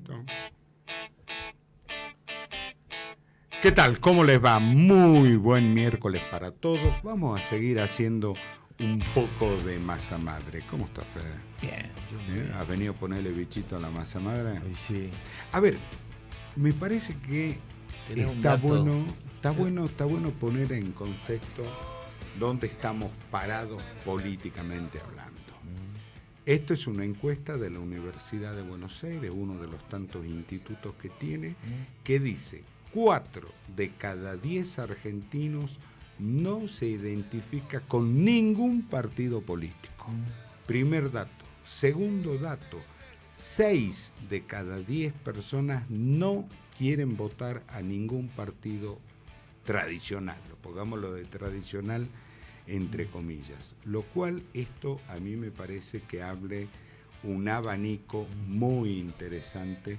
Listo. ¿Qué tal? ¿Cómo les va? Muy buen miércoles para todos. Vamos a seguir haciendo un poco de masa madre. ¿Cómo estás, Fede? Bien. ¿Has venido a ponerle bichito a la masa madre? Hoy sí. A ver, me parece que está bueno poner en contexto dónde estamos parados políticamente hablando. Esto es una encuesta de la Universidad de Buenos Aires, uno de los tantos institutos que tiene, que dice 4 de cada 10 argentinos no se identifica con ningún partido político. Primer dato. Segundo dato, 6 de cada 10 personas no quieren votar a ningún partido tradicional, pongámoslo de tradicional entre comillas, lo cual esto a mí me parece que abre un abanico muy interesante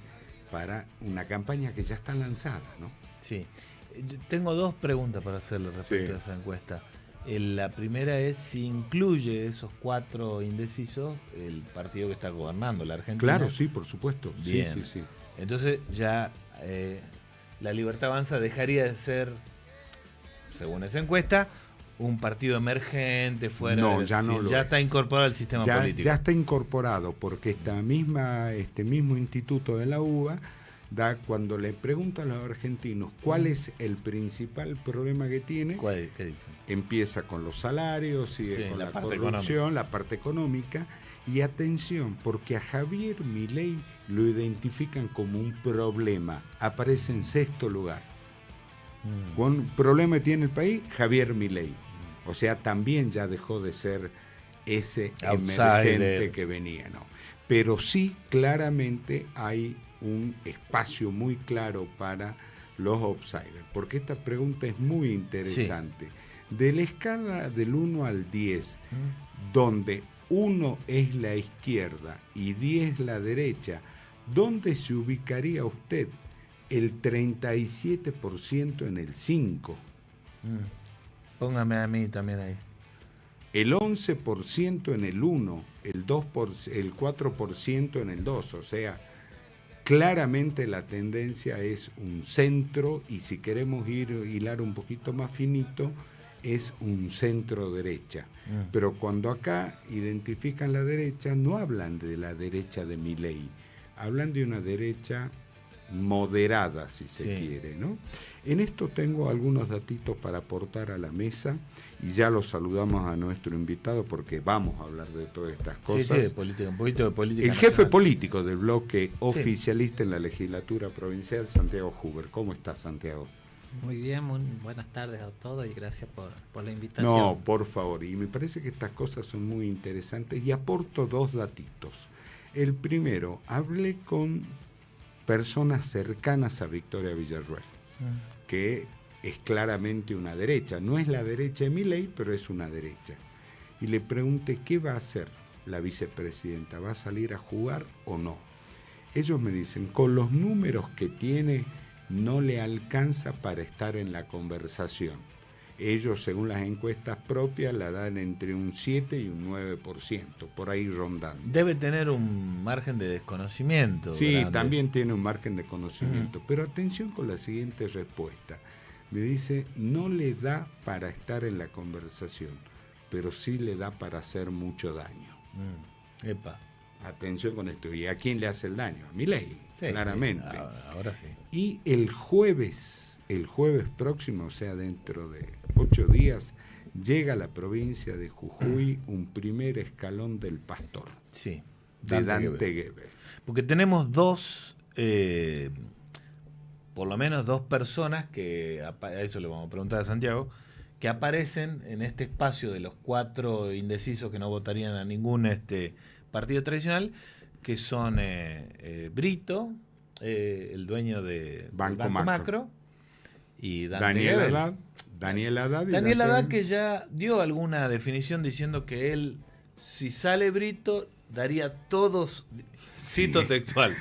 para una campaña que ya está lanzada, ¿no? Sí. Yo tengo dos preguntas para hacerle respecto a esa encuesta. La primera es si incluye esos 4 indecisos el partido que está gobernando la Argentina. Claro, sí, por supuesto. Bien. Sí. Entonces ya La Libertad Avanza dejaría de ser, según esa encuesta, un partido emergente fuera. No, ya no lo ya es. está incorporado al sistema político. Ya está incorporado porque este mismo instituto de la UBA da, cuando le preguntan a los argentinos cuál es el principal problema que tiene, ¿Qué dicen? Empieza con los salarios, sigue con la corrupción, económica. la parte económica. Y atención, porque a Javier Milei lo identifican como un problema, aparece en 6º lugar. ¿Cuál problema tiene el país? Javier Milei. O sea, también ya dejó de ser ese emergente que venía, ¿no? Pero sí, claramente hay un espacio muy claro para los outsiders, porque esta pregunta es muy interesante. Sí. De la escala del 1 al 10, donde 1 es la izquierda y 10 la derecha, ¿dónde se ubicaría usted? El 37% en el 5. Póngame a mí también ahí. El 11% en el 1, el 4% en el 2, o sea, claramente la tendencia es un centro, y si queremos hilar un poquito más finito, es un centro derecha. Pero cuando acá identifican la derecha, no hablan de la derecha de Milei, hablan de una derecha moderada, si se quiere, ¿no? En esto tengo algunos datitos para aportar a la mesa, y ya los saludamos a nuestro invitado porque vamos a hablar de todas estas cosas. Sí, de política, un poquito de política. El nacional. jefe político del bloque oficialista en la legislatura provincial, Santiago Huber. ¿Cómo estás, Santiago? Muy bien, muy buenas tardes a todos y gracias por la invitación. No, por favor, y me parece que estas cosas son muy interesantes y aporto 2 datitos. El primero, hablé con personas cercanas a Victoria Villarruel, que es claramente una derecha, no es la derecha de Milei, pero es una derecha. Y le pregunté qué va a hacer la vicepresidenta, ¿va a salir a jugar o no? Ellos me dicen, con los números que tiene, no le alcanza para estar en la conversación. Ellos, según las encuestas propias, la dan entre un 7 y un 9%, por ahí rondando. Debe tener un margen de desconocimiento. Sí, grande. También tiene un margen de conocimiento. Pero atención con la siguiente respuesta. Me dice, no le da para estar en la conversación, pero sí le da para hacer mucho daño. Epa. Atención con esto. ¿Y a quién le hace el daño? A Milei, claramente. Sí, ahora sí. Y el jueves próximo, o sea, dentro de 8 días, llega a la provincia de Jujuy un primer escalón del Pastor. Sí. De Dante Gebel. Porque tenemos 2, por lo menos 2 personas que, a eso le vamos a preguntar a Santiago, que aparecen en este espacio de los 4 indecisos que no votarían a ningún partido tradicional, que son Brito, el dueño de Banco Macro, y Daniel Haddad. Daniel Haddad, que ya dio alguna definición diciendo que él, si sale Brito, daría todos, cito textual,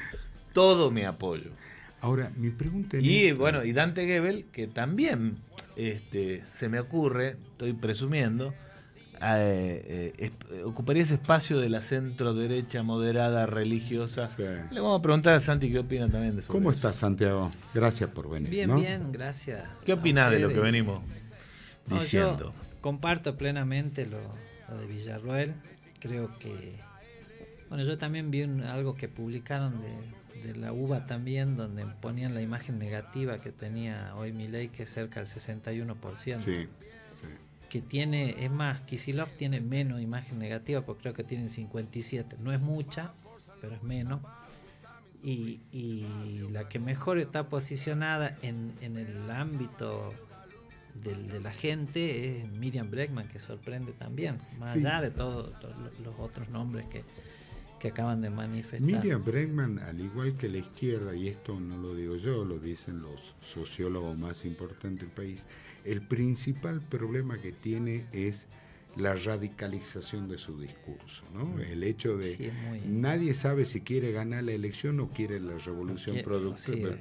todo mi apoyo. Ahora, mi pregunta es... Y bueno, y Dante Gebel, que también se me ocurre, estoy presumiendo, ocuparía ese espacio de la centro derecha moderada religiosa. Sí. Le vamos a preguntar a Santi qué opina también de eso. ¿Cómo estás, Santiago? Gracias por venir. Bien, ¿no? bien, gracias. ¿Qué opinás de lo que venimos diciendo? Yo comparto plenamente lo de Villarroel. Creo que... Bueno, yo también vi algo que publicaron de la UBA también, donde ponían la imagen negativa que tenía hoy Milei, que es cerca del 61%. Sí. Que tiene, es más, Kicillof tiene menos imagen negativa, porque creo que tienen 57. No es mucha, pero es menos. Y la que mejor está posicionada en el ámbito de la gente es Miriam Bregman, que sorprende también, más allá de todos los otros nombres que acaban de manifestar. Miriam Bregman, al igual que la izquierda, y esto no lo digo yo, lo dicen los sociólogos más importantes del país, el principal problema que tiene es la radicalización de su discurso, ¿no? El hecho de nadie sabe si quiere ganar la elección o quiere la revolución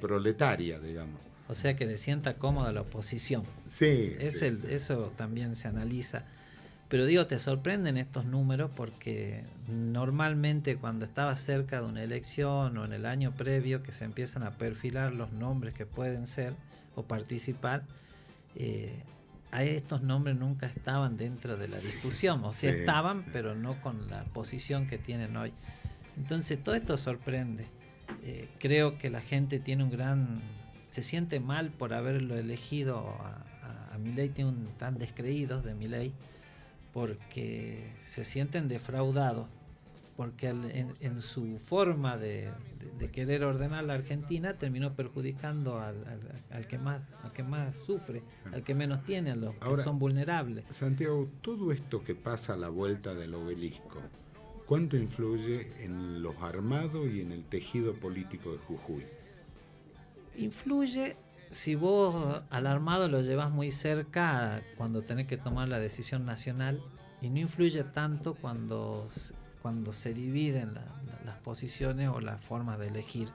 proletaria, digamos. O sea, que le sienta cómoda la oposición. Sí. Eso también se analiza. Pero digo, te sorprenden estos números porque normalmente cuando estabas cerca de una elección o en el año previo que se empiezan a perfilar los nombres que pueden ser o participar, a estos nombres nunca estaban dentro de la discusión, o sea, estaban, pero no con la posición que tienen hoy. Entonces todo esto sorprende. Creo que la gente tiene se siente mal por haberlo elegido a Milei, tan descreídos de Milei, porque se sienten defraudados, porque en su forma de querer ordenar la Argentina terminó perjudicando al que más sufre, al que menos tiene, a los que son vulnerables. Santiago, todo esto que pasa a la vuelta del obelisco, ¿cuánto influye en los armados y en el tejido político de Jujuy? Influye si vos al armado lo llevas muy cerca cuando tenés que tomar la decisión nacional, y no influye tanto cuando se dividen las posiciones o las formas de elegir.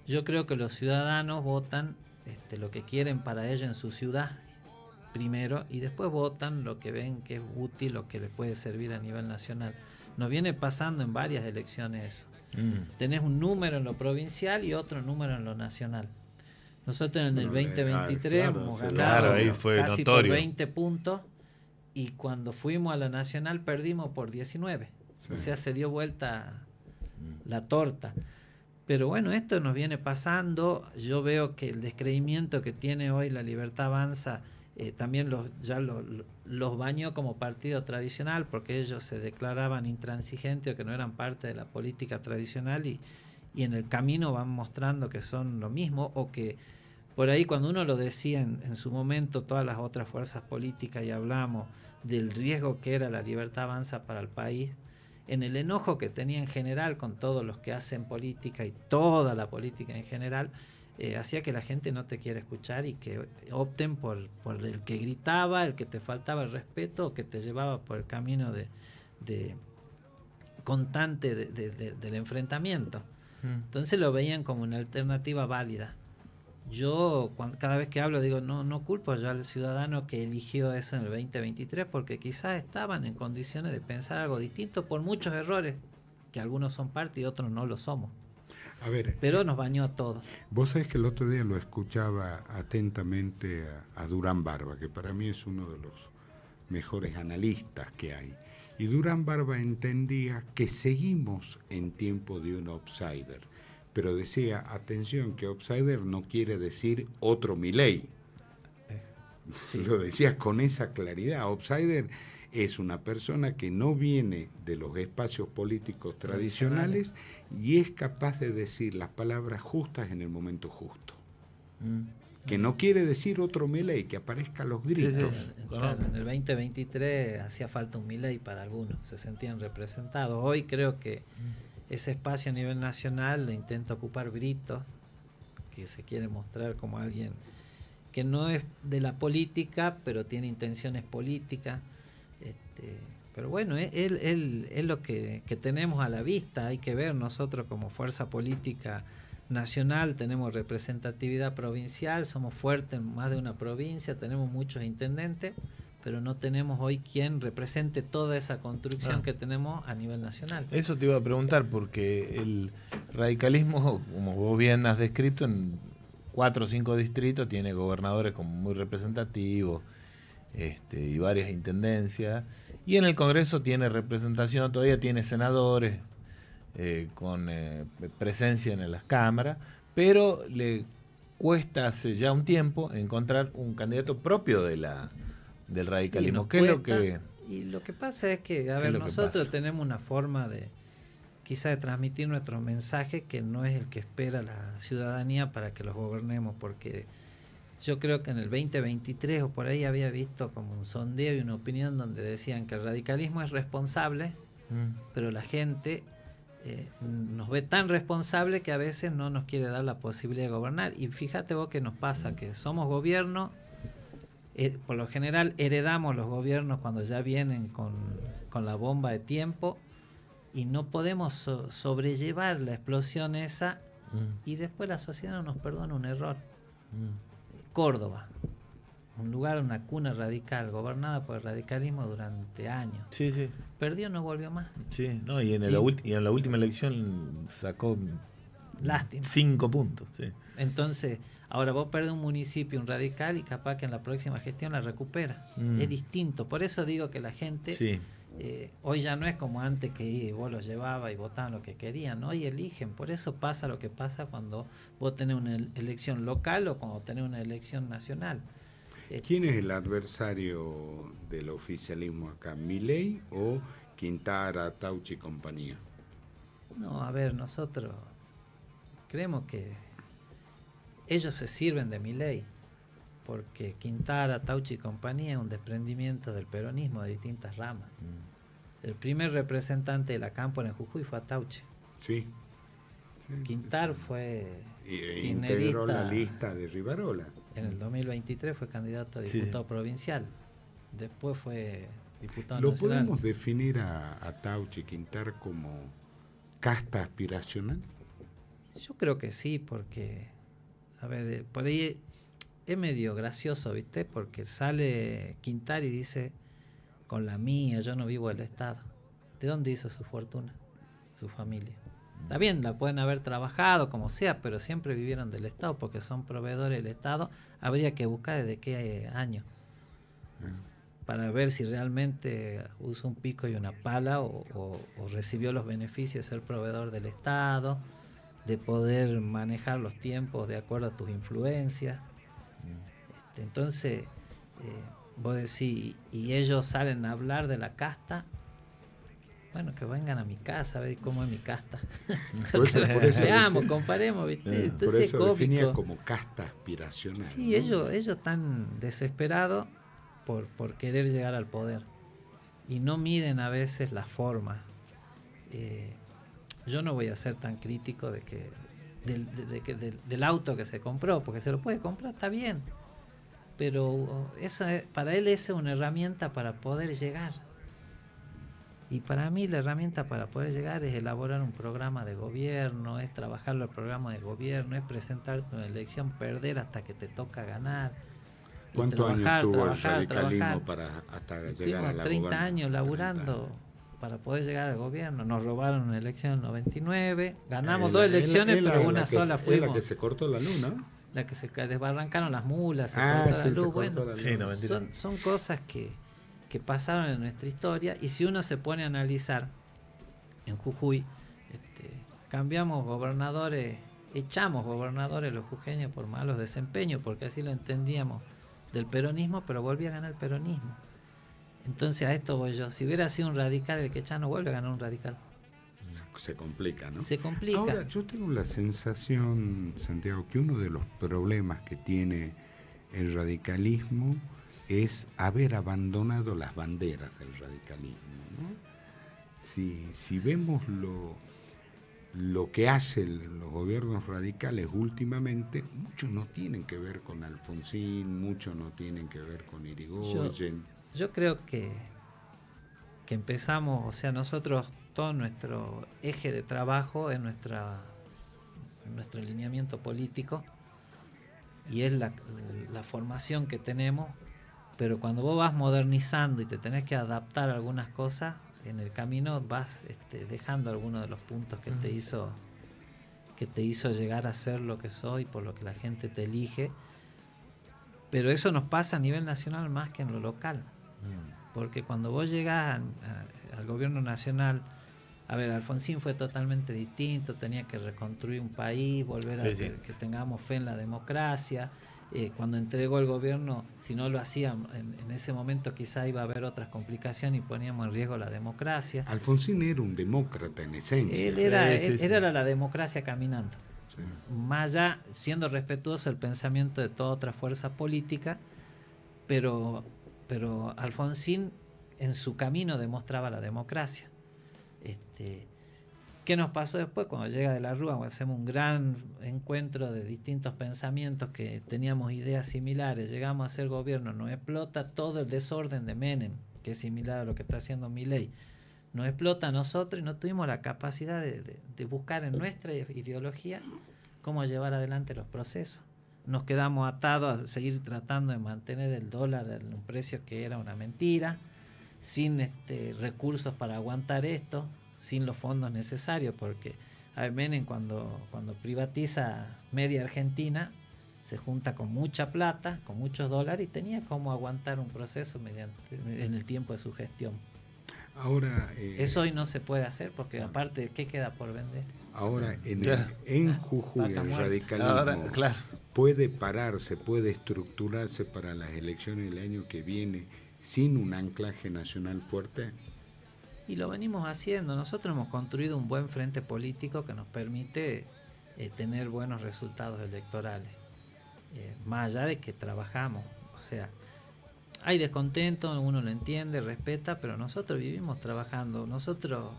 Yo creo que los ciudadanos votan lo que quieren para ellos en su ciudad primero, y después votan lo que ven que es útil o que les puede servir a nivel nacional. Nos viene pasando en varias elecciones eso. Tenés un número en lo provincial y otro número en lo nacional. Nosotros en el 2023 hemos ganado ahí fue casi notorio. por 20 puntos, y cuando fuimos a la nacional perdimos por 19. O sea, se dio vuelta la torta. Pero bueno, esto nos viene pasando. Yo veo que el descreimiento que tiene hoy la Libertad Avanza también los bañó como partido tradicional, porque ellos se declaraban intransigentes o que no eran parte de la política tradicional, y en el camino van mostrando que son lo mismo, o que por ahí cuando uno lo decía en su momento todas las otras fuerzas políticas y hablamos del riesgo que era la Libertad Avanza para el país, en el enojo que tenía en general con todos los que hacen política y toda la política en general, hacía que la gente no te quiera escuchar y que opten por el que gritaba, el que te faltaba el respeto, o que te llevaba por el camino de constante del enfrentamiento. Entonces lo veían como una alternativa válida. Yo cada vez que hablo digo, no culpo yo al ciudadano que eligió eso en el 2023, porque quizás estaban en condiciones de pensar algo distinto por muchos errores, que algunos son parte y otros no lo somos. A ver, pero nos bañó a todos. Vos sabés que el otro día lo escuchaba atentamente a Durán Barba, que para mí es uno de los mejores analistas que hay. Y Durán Barba entendía que seguimos en tiempo de un outsider, pero decía, atención, que outsider no quiere decir otro Milei. Sí. Lo decía con esa claridad. Outsider es una persona que no viene de los espacios políticos tradicionales y es capaz de decir las palabras justas en el momento justo. Que no quiere decir otro Milei, que aparezca a los gritos. Sí. Claro, en el 2023 hacía falta un Milei para algunos, se sentían representados. Hoy creo que ese espacio a nivel nacional lo intenta ocupar Brito, que se quiere mostrar como alguien que no es de la política, pero tiene intenciones políticas. Pero bueno, es lo que tenemos a la vista. Hay que ver, nosotros como fuerza política nacional tenemos representatividad provincial, somos fuertes en más de una provincia, tenemos muchos intendentes, pero no tenemos hoy quien represente toda esa construcción que tenemos a nivel nacional. Eso te iba a preguntar, porque el radicalismo, como vos bien has descrito, en 4 o 5 distritos tiene gobernadores como muy representativos, y varias intendencias, y en el Congreso tiene representación, todavía tiene senadores con presencia en las cámaras, pero le cuesta hace ya un tiempo encontrar un candidato propio del radicalismo. Sí, ¿Qué es lo que...? Y lo que pasa es que, a ver, nosotros tenemos una forma de quizás de transmitir nuestro mensaje que no es el que espera la ciudadanía para que los gobernemos, porque yo creo que en el 2023 o por ahí había visto como un sondeo y una opinión donde decían que el radicalismo es responsable, pero la gente nos ve tan responsable que a veces no nos quiere dar la posibilidad de gobernar. Y fíjate vos que nos pasa, que somos gobierno, por lo general heredamos los gobiernos cuando ya vienen con la bomba de tiempo y no podemos sobrellevar la explosión esa y después la sociedad no nos perdona un error. Córdoba, un lugar, una cuna radical, gobernada por el radicalismo durante años. Sí, sí. Perdió, no volvió más. Sí, no, y en la última elección sacó lástima 5 puntos. Sí. Entonces, ahora vos perdés un municipio, un radical, y capaz que en la próxima gestión la recupera. Es distinto. Por eso digo que la gente hoy ya no es como antes, que vos los llevabas y votaban lo que querían. Hoy eligen. Por eso pasa lo que pasa cuando vos tenés una elección local o cuando tenés una elección nacional. ¿Quién es el adversario del oficialismo acá? ¿Milei o Quintara, Tauchi y compañía? No, a ver, nosotros creemos que ellos se sirven de Milei, porque Quintara, Tauchi y compañía es un desprendimiento del peronismo de distintas ramas. El primer representante de la Cámpora en Jujuy fue Tauchi. Sí. Quintar fue integró la lista de Rivarola. En el 2023 fue candidato a diputado provincial. Después fue diputado nacional. ¿Lo podemos definir a Tauchi y Quintar como casta aspiracional? Yo creo que sí, porque, a ver, por ahí es medio gracioso, ¿viste? Porque sale Quintar y dice, con la mía, yo no vivo del Estado. ¿De dónde hizo su fortuna? Su familia. Está bien, la pueden haber trabajado como sea, pero siempre vivieron del Estado porque son proveedores del Estado. Habría que buscar desde qué año para ver si realmente usa un pico y una pala o recibió los beneficios de ser proveedor del Estado, de poder manejar los tiempos de acuerdo a tus influencias. Entonces, vos decís, y ellos salen a hablar de la casta. Bueno, que vengan a mi casa a ver cómo es mi casta. Por eso veamos, comparemos, ¿viste? Entonces, por eso cómico. Definía como casta aspiracional. Sí, ¿no? ellos están desesperados por querer llegar al poder. Y no miden a veces la forma. Yo no voy a ser tan crítico del auto que se compró, porque se lo puede comprar, está bien. Pero eso, para él esa es una herramienta para poder llegar. Y para mí la herramienta para poder llegar es elaborar un programa de gobierno, es trabajarlo el programa de gobierno, es presentarte una elección, perder hasta que te toca ganar. ¿Cuántos años tuvo el radicalismo para hasta llegar a la 30 años laburando para poder llegar al gobierno. Nos robaron una elección en el 99, ganamos 2 elecciones, pero una sola fuimos. La que se cortó la luz, ¿no? La que se desbarrancaron las mulas, se cortó la luz. Bueno, sí, son cosas que pasaron en nuestra historia, y si uno se pone a analizar, en Jujuy cambiamos gobernadores, echamos gobernadores los jujeños por malos desempeños, porque así lo entendíamos del peronismo, pero volvía a ganar el peronismo. Entonces a esto voy yo, si hubiera sido un radical el que echa, no vuelve a ganar un radical. Se complica, ¿no? Se complica. Ahora, yo tengo la sensación, Santiago, que uno de los problemas que tiene el radicalismo es haber abandonado las banderas del radicalismo, ¿no? Si vemos lo que hacen los gobiernos radicales últimamente, muchos no tienen que ver con Alfonsín, muchos no tienen que ver con Irigoyen. Yo creo que empezamos, o sea, nosotros, todo nuestro eje de trabajo es nuestro alineamiento político, y es la formación que tenemos pero cuando vos vas modernizando y te tenés que adaptar a algunas cosas, en el camino vas dejando algunos de los puntos que te hizo llegar a ser lo que soy, por lo que la gente te elige. Pero eso nos pasa a nivel nacional más que en lo local. Porque cuando vos llegás al gobierno nacional, a ver, Alfonsín fue totalmente distinto, tenía que reconstruir un país, volver a que tengamos fe en la democracia. Cuando entregó el gobierno, si no lo hacía en ese momento, quizá iba a haber otras complicaciones y poníamos en riesgo la democracia. Alfonsín era un demócrata en esencia. Él era la democracia caminando. Sí. Más allá, siendo respetuoso del pensamiento de toda otra fuerza política, pero Alfonsín en su camino demostraba la democracia. ¿Qué nos pasó después? Cuando llega De la Rúa, hacemos un gran encuentro de distintos pensamientos que teníamos ideas similares, llegamos a hacer gobierno, nos explota todo el desorden de Menem, que es similar a lo que está haciendo Milei, nos explota a nosotros y no tuvimos la capacidad de buscar en nuestra ideología cómo llevar adelante los procesos. Nos quedamos atados a seguir tratando de mantener el dólar en un precio que era una mentira, sin recursos para aguantar esto, sin los fondos necesarios, porque Menem cuando privatiza media Argentina se junta con mucha plata, con muchos dólares, y tenía cómo aguantar un proceso en el tiempo de su gestión. Ahora eso hoy no se puede hacer, porque aparte, ¿qué queda por vender? Ahora en Jujuy el radicalismo puede pararse, puede estructurarse para las elecciones del año que viene sin un anclaje nacional fuerte. Y lo venimos haciendo. Nosotros hemos construido un buen frente político que nos permite tener buenos resultados electorales. Más allá de que trabajamos. O sea, hay descontento, uno lo entiende, respeta, pero nosotros vivimos trabajando. Nosotros,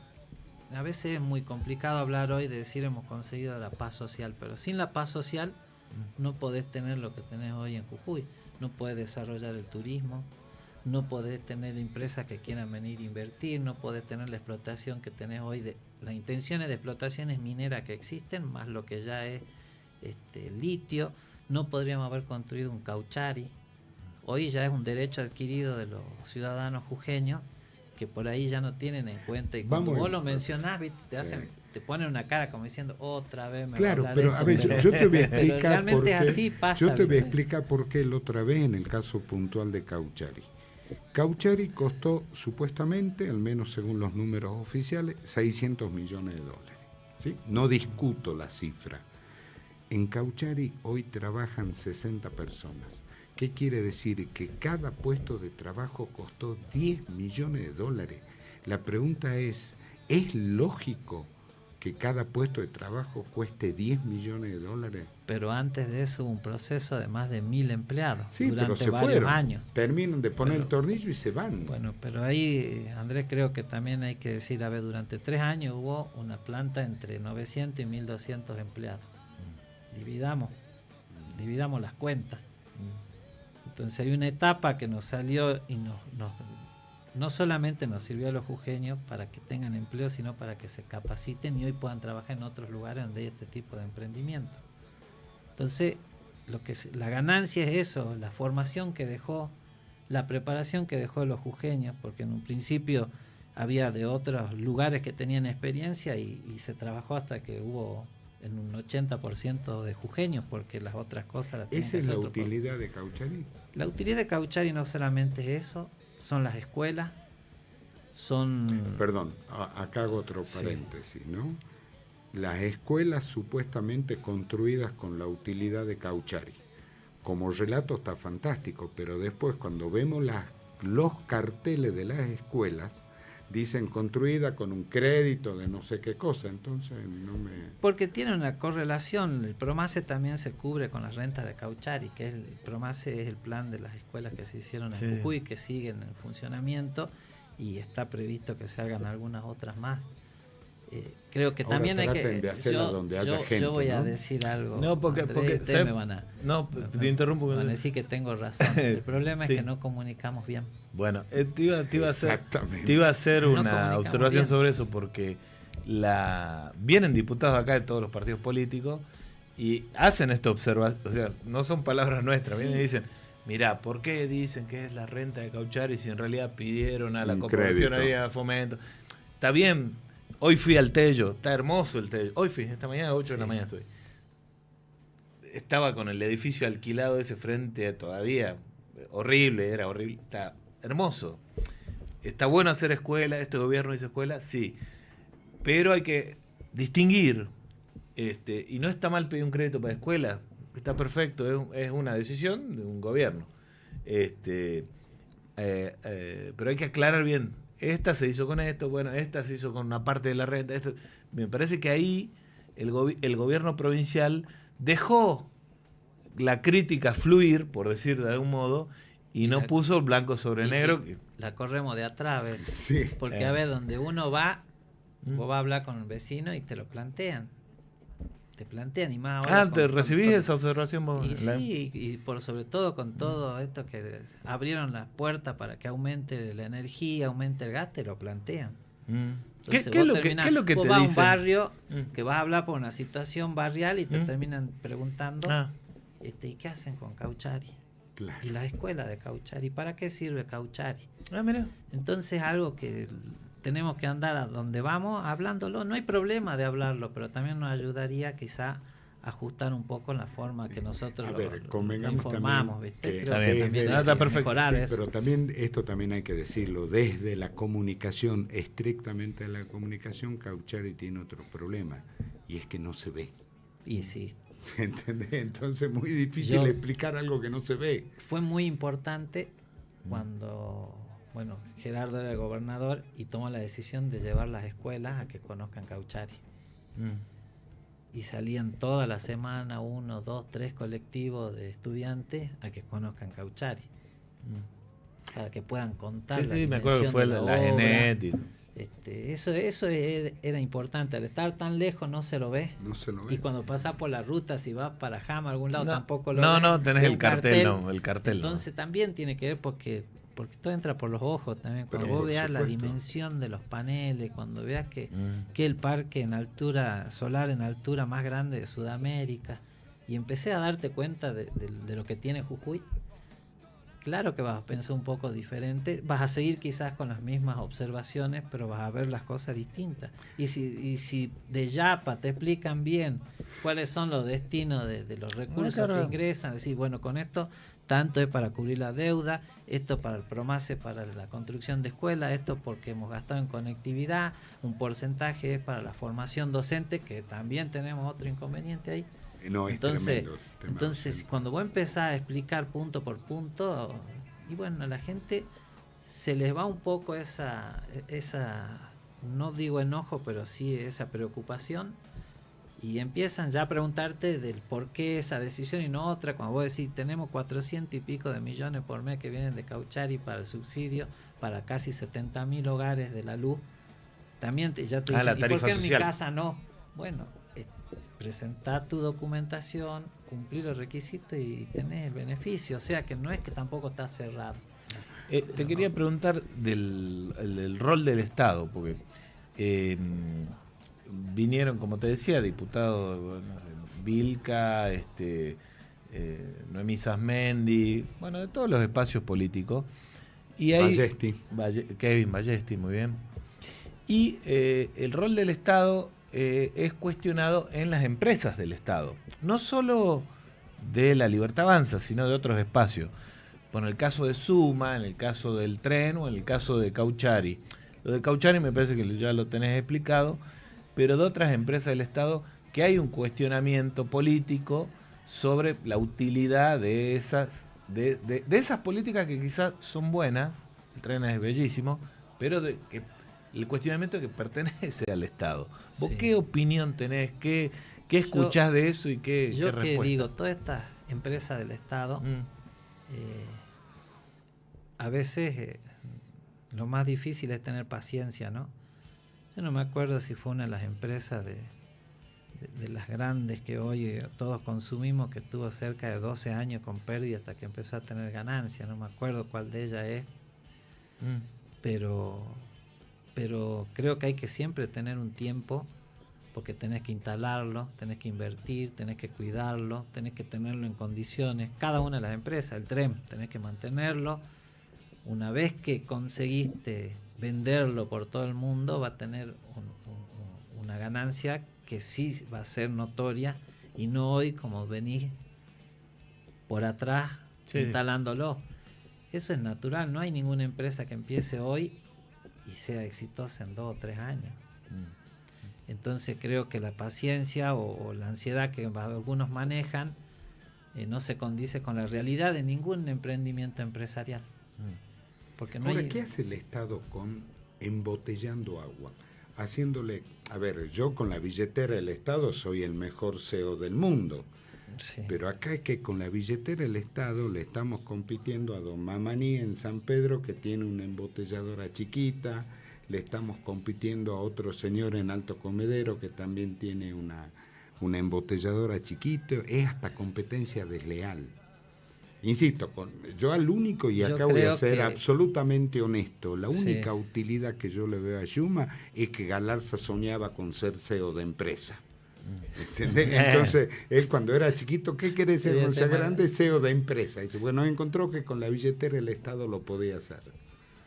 a veces es muy complicado hablar hoy de decir hemos conseguido la paz social, pero sin la paz social no podés tener lo que tenés hoy en Jujuy. No podés desarrollar el turismo, no podés tener empresas que quieran venir a invertir, no podés tener la explotación que tenés hoy, las intenciones de explotaciones mineras que existen, más lo que ya es litio. No podríamos haber construido un Cauchari. Hoy ya es un derecho adquirido de los ciudadanos jujeños que por ahí ya no tienen en cuenta. Y cuando vos lo mencionás, te ponen una cara como diciendo otra vez me claro, va a pero esto, a ver, yo te voy a explicar por qué. Así pasa, yo te voy a explicar por qué la otra vez en el caso puntual de Cauchari. Cauchari costó supuestamente, al menos según los números oficiales, $600 millones. ¿Sí? No discuto la cifra. En Cauchari hoy trabajan 60 personas. ¿Qué quiere decir? Que cada puesto de trabajo costó $10 millones. La pregunta es lógico que cada puesto de trabajo cueste $10 millones? Pero antes de eso hubo un proceso de más de 1.000 empleados durante varios fueron. Años. Terminan de poner el tornillo y se van. Bueno, pero ahí, Andrés, creo que también hay que decir, a ver, durante 3 años hubo una planta entre 900 y 1.200 empleados. Dividamos las cuentas. Entonces hay una etapa que nos salió y no solamente nos sirvió a los jujeños para que tengan empleo, sino para que se capaciten y hoy puedan trabajar en otros lugares donde hay este tipo de emprendimiento. Entonces, la ganancia es eso, la formación que dejó, la preparación que dejó los jujeños, porque en un principio había de otros lugares que tenían experiencia y se trabajó hasta que hubo en un 80% de jujeños, porque las otras cosas las ¿Esa es la utilidad de Cauchari? La utilidad de Cauchari no solamente es eso, son las escuelas, Perdón, acá hago otro paréntesis, sí. ¿No? Las escuelas supuestamente construidas con la utilidad de Cauchari. Como relato está fantástico, pero después cuando vemos los carteles de las escuelas, dicen construida con un crédito de no sé qué cosa, entonces no me... Porque tiene una correlación, el PROMACE también se cubre con las rentas de Cauchari, que el PROMACE es el plan de las escuelas que se hicieron en Jujuy, que siguen en funcionamiento, y está previsto que se hagan algunas otras más. Creo que ahora también hay que... yo voy a decir algo. No, porque me van a... No, te interrumpo. Van a decir que tengo razón. El problema es que no comunicamos bien. Bueno, te iba a hacer una observación bien sobre eso, porque vienen diputados acá de todos los partidos políticos y hacen esta observación, o sea, no son palabras nuestras, vienen y dicen, mirá, ¿por qué dicen que es la renta de Cauchari si en realidad pidieron a la Corporación de Fomento? Está bien, hoy fui al Tello, está hermoso el Tello. Hoy fui, esta mañana a 8 de la mañana estoy. Estaba con el edificio alquilado ese frente todavía, horrible, era horrible, está hermoso. Está bueno hacer escuela, este gobierno hizo escuela, sí, pero hay que distinguir, y no está mal pedir un crédito para escuela, está perfecto, es una decisión de un gobierno. Pero hay que aclarar bien, esta se hizo con esto, bueno, esta se hizo con una parte de la renta. Me parece que ahí el gobierno provincial dejó la crítica fluir, por decir de algún modo, y no puso blanco sobre negro. La corremos de atrás a veces. Sí. Porque a ver, donde uno va, vos vas a hablar con el vecino y te lo plantean. Te plantean y más ahora. ¿Te recibís esa observación vos? Y sí, y por sobre todo con todo esto que abrieron las puertas para que aumente la energía, aumente el gas, te lo plantean. ¿Qué es lo que vos te vas dicen? a un barrio que vas a hablar por una situación barrial y te terminan preguntando ¿y qué hacen con Cauchari? Claro. Y la escuela de Cauchari, ¿para qué sirve Cauchari? Mira. Entonces algo que tenemos que andar a donde vamos hablándolo, no hay problema de hablarlo, pero también nos ayudaría quizá ajustar un poco la forma que nosotros lo informamos, ¿viste? Está bien, está perfecto. Pero también esto también hay que decirlo, desde la comunicación, estrictamente la comunicación, Cauchari tiene otro problema, y es que no se ve. Y sí. ¿Entendés? Entonces es muy difícil explicar algo que no se ve. Fue muy importante cuando Gerardo era el gobernador y tomó la decisión de llevar las escuelas a que conozcan Cauchari. Y salían toda la semana 1, 2, 3 colectivos de estudiantes a que conozcan Cauchari. Para que puedan contar. Sí, me acuerdo que fue la genética. Eso era importante. Al estar tan lejos no se lo ve. Y cuando pasas por la ruta, si vas para Jama, a algún lado, tampoco lo ves. No, tenés el cartel. Entonces también tiene que ver porque todo entra por los ojos también. Cuando vos veas la dimensión de los paneles, cuando veas que el parque en altura solar, en altura más grande de Sudamérica, y empecé a darte cuenta de lo que tiene Jujuy. Claro que vas a pensar un poco diferente, vas a seguir quizás con las mismas observaciones, pero vas a ver las cosas distintas. Y si de Yapa te explican bien cuáles son los destinos de los recursos que ingresan, decir, bueno, con esto tanto es para cubrir la deuda, esto para el PROMACE, para la construcción de escuelas, esto porque hemos gastado en conectividad, un porcentaje es para la formación docente, que también tenemos otro inconveniente ahí. No, entonces cuando vos empezás a explicar punto por punto, y bueno, a la gente se les va un poco esa no digo enojo, pero sí esa preocupación, y empiezan ya a preguntarte del por qué esa decisión y no otra. Cuando vos decís, tenemos 400 y pico de millones por mes que vienen de Cauchari para el subsidio, para casi 70.000 hogares de la luz, también ya te dicen, ¿y por qué en mi casa no? Bueno, presentar tu documentación, cumplir los requisitos y tenés el beneficio. O sea que no es que tampoco está cerrado. Te quería preguntar del rol del Estado, porque vinieron, como te decía, diputados, Vilca, Noemí Sasmendi, bueno, de todos los espacios políticos. Y ahí, Kevin Ballesti, muy bien. Y el rol del Estado es cuestionado en las empresas del Estado, no solo de la Libertad Avanza, sino de otros espacios. Por el caso de Suma, en el caso del tren o en el caso de Cauchari. Lo de Cauchari me parece que ya lo tenés explicado, pero de otras empresas del Estado que hay un cuestionamiento político sobre la utilidad de esas políticas que quizás son buenas, el tren es bellísimo, pero que el cuestionamiento que pertenece al Estado. ¿Vos qué opinión tenés? ¿Qué escuchás de eso y qué respuesta? Yo que digo, todas estas empresas del Estado, a veces lo más difícil es tener paciencia, ¿no? Yo no me acuerdo si fue una de las empresas de las grandes que hoy todos consumimos, que estuvo cerca de 12 años con pérdida hasta que empezó a tener ganancia. No me acuerdo cuál de ellas es. Pero creo que hay que siempre tener un tiempo porque tenés que instalarlo, tenés que invertir, tenés que cuidarlo, tenés que tenerlo en condiciones, cada una de las empresas, el tren, tenés que mantenerlo. Una vez que conseguiste venderlo por todo el mundo, va a tener una ganancia que sí va a ser notoria, y no hoy como venís por atrás instalándolo. Eso es natural, no hay ninguna empresa que empiece hoy y sea exitosa en 2 o 3 años. Entonces creo que la paciencia o la ansiedad que algunos manejan no se condice con la realidad de ningún emprendimiento empresarial. Porque no Ahora, ¿qué hace el Estado con embotellando agua? Haciéndole, a ver, yo con la billetera del Estado soy el mejor CEO del mundo. Sí. Pero acá es que con la billetera del Estado le estamos compitiendo a Don Mamaní en San Pedro, que tiene una embotelladora chiquita, le estamos compitiendo a otro señor en Alto Comedero que también tiene una embotelladora chiquita. Es hasta competencia desleal. Insisto, yo al único, y acá voy a ser absolutamente honesto, la única utilidad que yo le veo a Yuma es que Galarza soñaba con ser CEO de empresa. ¿Entendés? Entonces, él cuando era chiquito, ¿qué quiere ser cuando sea grande? CEO de empresa. Y dice, bueno, encontró que con la billetera el Estado lo podía hacer.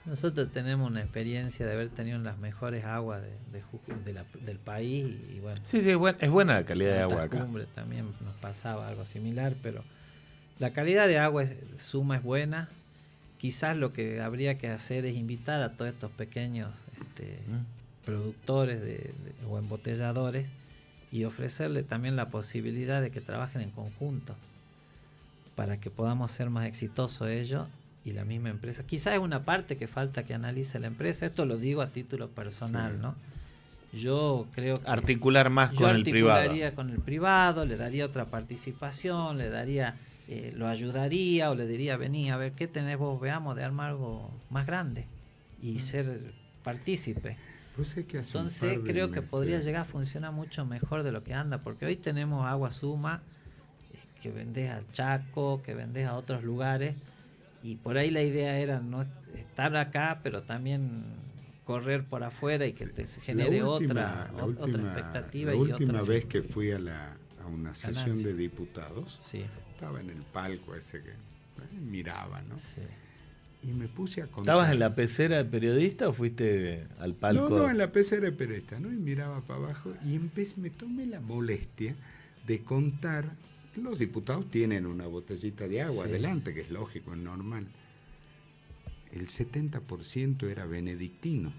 Nosotros tenemos una experiencia de haber tenido las mejores aguas del país. Y bueno, sí, es buena la calidad de agua acá. También nos pasaba algo similar, pero la calidad de agua Suma es buena. Quizás lo que habría que hacer es invitar a todos estos pequeños productores o embotelladores y ofrecerle también la posibilidad de que trabajen en conjunto para que podamos ser más exitosos ellos y la misma empresa. Quizás es una parte que falta que analice la empresa. Esto lo digo a título personal, ¿no? Yo creo que articular más con el privado. Yo articularía con el privado, le daría otra participación, le daría, lo ayudaría o le diría, vení a ver qué tenés vos, veamos de armar algo más grande y ser partícipe. Pues es que entonces creo que podría llegar a funcionar mucho mejor de lo que anda, porque hoy tenemos agua Suma que vendés al Chaco, que vendés a otros lugares, y por ahí la idea era no estar acá, pero también correr por afuera y que te genere otra expectativa. La última vez que fui a una sesión de diputados, estaba en el palco ese que miraba, ¿no? Sí. Y me puse a contar. ¿Estabas en la pecera de periodista o fuiste al palco? No, en la pecera de periodista, ¿no? Y miraba para abajo y me tomé la molestia de contar. Los diputados tienen una botellita de agua adelante, que es lógico, es normal. El 70% era benedictino.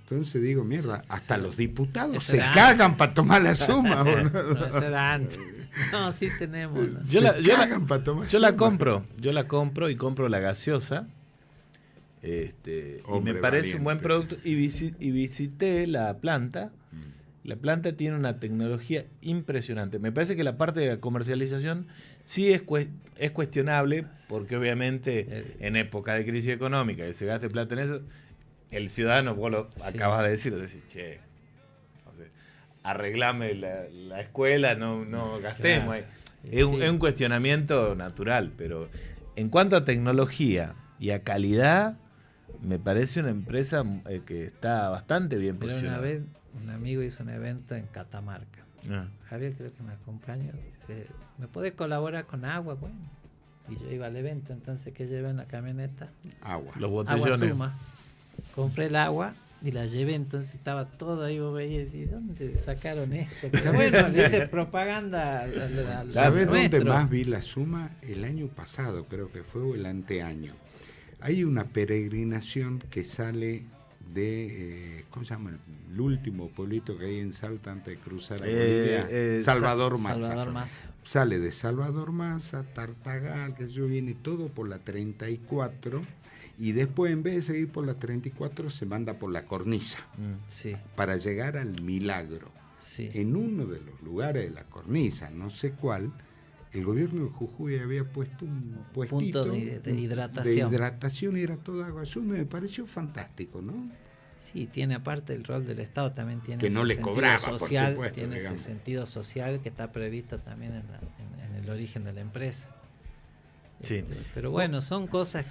Entonces digo, mierda, hasta los diputados se cagan para tomar la Suma. No, eso era antes. No, sí tenemos. ¿No? Yo la compro y compro la gaseosa. Y me parece un buen producto. Y visité la planta. La planta tiene una tecnología impresionante. Me parece que la parte de la comercialización sí es cuestionable, porque obviamente en época de crisis económica y se gaste plata en eso, el ciudadano, vos lo acabas de decir, che, arreglame la escuela, no gastemos. Claro. Es un cuestionamiento natural, pero en cuanto a tecnología y a calidad, me parece una empresa que está bastante bien posicionada. Una vez un amigo hizo un evento en Catamarca. Javier, creo que me acompaña. Dice, ¿me puede colaborar con agua? Bueno, y yo iba al evento, entonces que llevé en la camioneta agua, los botellones. Agua Suma. Compré el agua y la llevé, entonces estaba todo ahí, vos veías y decís, ¿dónde sacaron esto? Pero bueno, le hice propaganda ¿Sabes dónde más vi la Suma? El año pasado, creo que fue, o el anteaño. Hay una peregrinación que sale de, ¿cómo se llama? El último pueblito que hay en Salta antes de cruzar a Bolivia. Salvador Maza. Sale de Salvador Maza, Tartagal, que yo viene todo por la 34, y después en vez de seguir por la 34 se manda por la Cornisa para llegar al Milagro. En uno de los lugares de la Cornisa, no sé cuál, el gobierno de Jujuy había puesto un puestito de hidratación. Y era toda agua Suma. Me pareció fantástico, ¿no? Sí, tiene aparte el rol del Estado, también tiene que no le cobraba, social, por supuesto, tiene ese sentido social que está previsto también en el origen de la empresa. Sí. Pero bueno, son cosas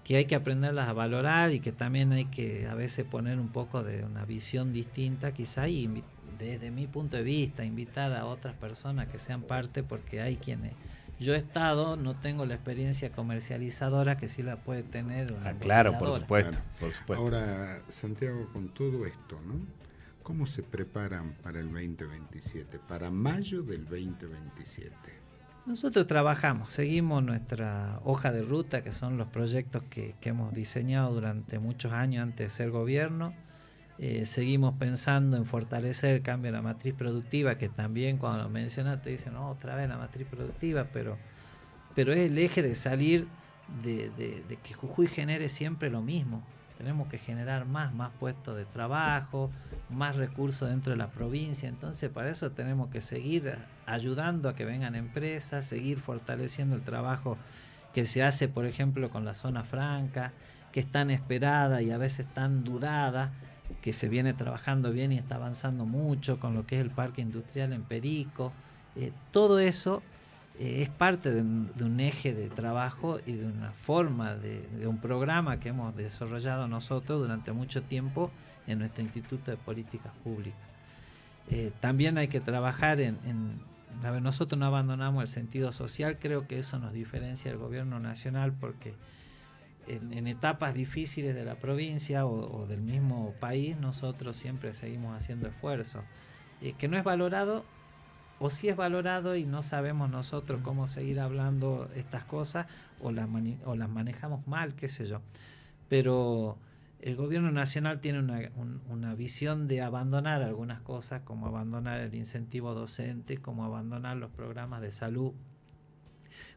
que hay que aprenderlas a valorar y que también hay que a veces poner un poco de una visión distinta quizá y desde mi punto de vista, invitar a otras personas que sean parte, porque hay quienes... Yo he estado, no tengo la experiencia comercializadora que sí la puede tener una claro, por supuesto, Claro. por supuesto. Ahora, Santiago, con todo esto, ¿no? ¿Cómo se preparan para el 2027, para mayo del 2027? Nosotros trabajamos, seguimos nuestra hoja de ruta, que son los proyectos que hemos diseñado durante muchos años antes de ser gobierno. Seguimos pensando en fortalecer el cambio de la matriz productiva, que también cuando lo mencionaste dicen, no, otra vez la matriz productiva, pero es el eje de salir de que Jujuy genere siempre lo mismo. Tenemos que generar más puestos de trabajo, más recursos dentro de la provincia. Entonces, para eso tenemos que seguir ayudando a que vengan empresas, seguir fortaleciendo el trabajo que se hace, por ejemplo, con la zona franca, que es tan esperada y a veces tan dudada, que se viene trabajando bien y está avanzando mucho con lo que es el parque industrial en Perico. Todo eso es parte de un eje de trabajo y de una forma de un programa que hemos desarrollado nosotros durante mucho tiempo en nuestro Instituto de Políticas Públicas. También hay que trabajar a ver, nosotros no abandonamos el sentido social, creo que eso nos diferencia del gobierno nacional, porque en etapas difíciles de la provincia o del mismo país, nosotros siempre seguimos haciendo esfuerzos, que no es valorado, o sí es valorado y no sabemos nosotros cómo seguir hablando estas cosas, o las manejamos mal, qué sé yo. Pero el gobierno nacional tiene una visión de abandonar algunas cosas, como abandonar el incentivo docente, como abandonar los programas de salud,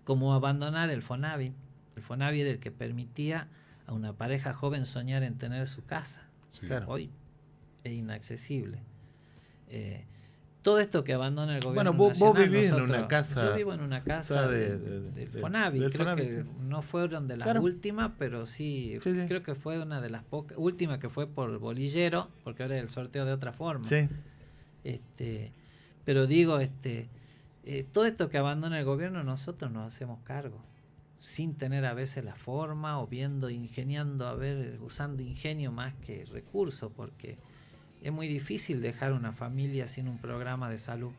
como abandonar el FONAVI. El FONAVI era el que permitía a una pareja joven soñar en tener su casa. Sí. Claro. Hoy es inaccesible. Todo esto que abandona el gobierno Bueno, vos nacional, vivís en una casa. yo vivo en una casa del FONAVI. Del Creo FONAVI, que sí. no fueron de las Claro. últimas, pero sí, creo que fue una de las pocas últimas, que fue por bolillero, porque ahora es el sorteo de otra forma. Sí. Pero digo, todo esto que abandona el gobierno, nosotros nos hacemos cargo, sin tener a veces la forma, o usando ingenio más que recursos, porque es muy difícil dejar una familia sin un programa de salud,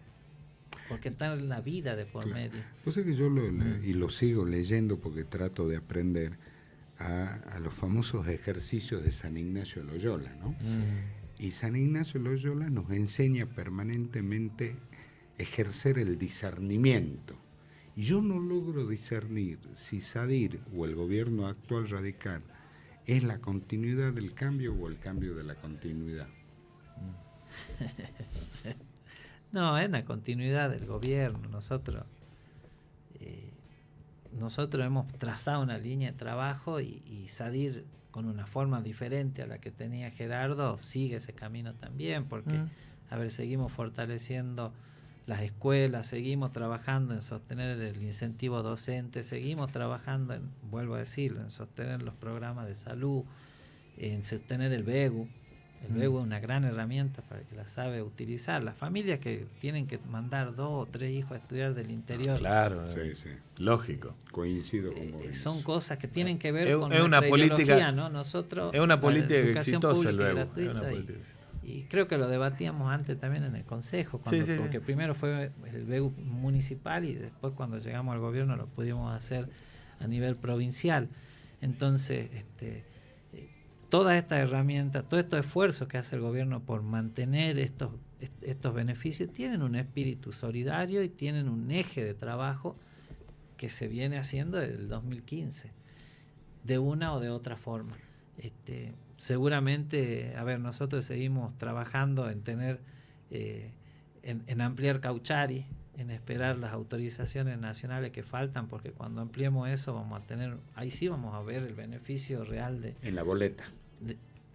porque está en la vida de por medio. Pues es que yo lo sigo leyendo, porque trato de aprender a los famosos ejercicios de San Ignacio de Loyola, ¿no? Y San Ignacio de Loyola nos enseña permanentemente ejercer el discernimiento. Y yo no logro discernir si Sadir o el gobierno actual radical es la continuidad del cambio o el cambio de la continuidad. No, es una continuidad del gobierno. Nosotros hemos trazado una línea de trabajo, y Sadir, con una forma diferente a la que tenía Gerardo, sigue ese camino también, porque seguimos fortaleciendo las escuelas, seguimos trabajando en sostener el incentivo docente, seguimos trabajando vuelvo a decirlo, en sostener los programas de salud, en sostener el BEGU. El BEGU es una gran herramienta para el que la sabe utilizar. Las familias que tienen que mandar 2 o 3 hijos a estudiar del interior. Claro, sí. Lógico. Coincido con vos. Son cosas que tienen que ver con una política, ideología, ¿no? Nosotros, es una política exitosa el BEGU. BEGU. Y creo que lo debatíamos antes también en el Consejo, porque primero fue el BEGU municipal, y después, cuando llegamos al gobierno, lo pudimos hacer a nivel provincial. Entonces, todas estas herramientas, todos estos esfuerzos que hace el gobierno por mantener estos beneficios, tienen un espíritu solidario y tienen un eje de trabajo que se viene haciendo desde el 2015, de una o de otra forma. Seguramente, nosotros seguimos trabajando en tener, en ampliar Cauchari, en esperar las autorizaciones nacionales que faltan, porque cuando ampliemos eso ahí sí vamos a ver el beneficio real en la boleta.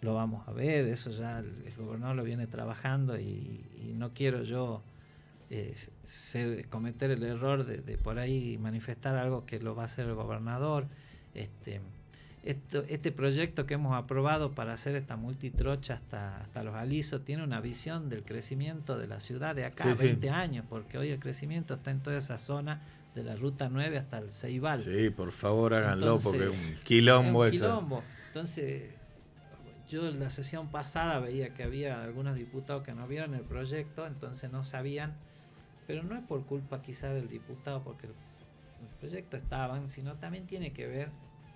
Lo vamos a ver, eso ya el gobernador lo viene trabajando, y no quiero yo cometer el error de por ahí manifestar algo que lo va a hacer el gobernador. Este proyecto que hemos aprobado para hacer esta multitrocha hasta Los Alisos tiene una visión del crecimiento de la ciudad de acá, 20 años, porque hoy el crecimiento está en toda esa zona de la Ruta 9 hasta el Ceibal. Sí, por favor háganlo. Entonces, porque es un quilombo. Entonces, yo en la sesión pasada veía que había algunos diputados que no vieron el proyecto, entonces no sabían, pero no es por culpa quizá del diputado, porque el proyecto estaban, sino también tiene que ver,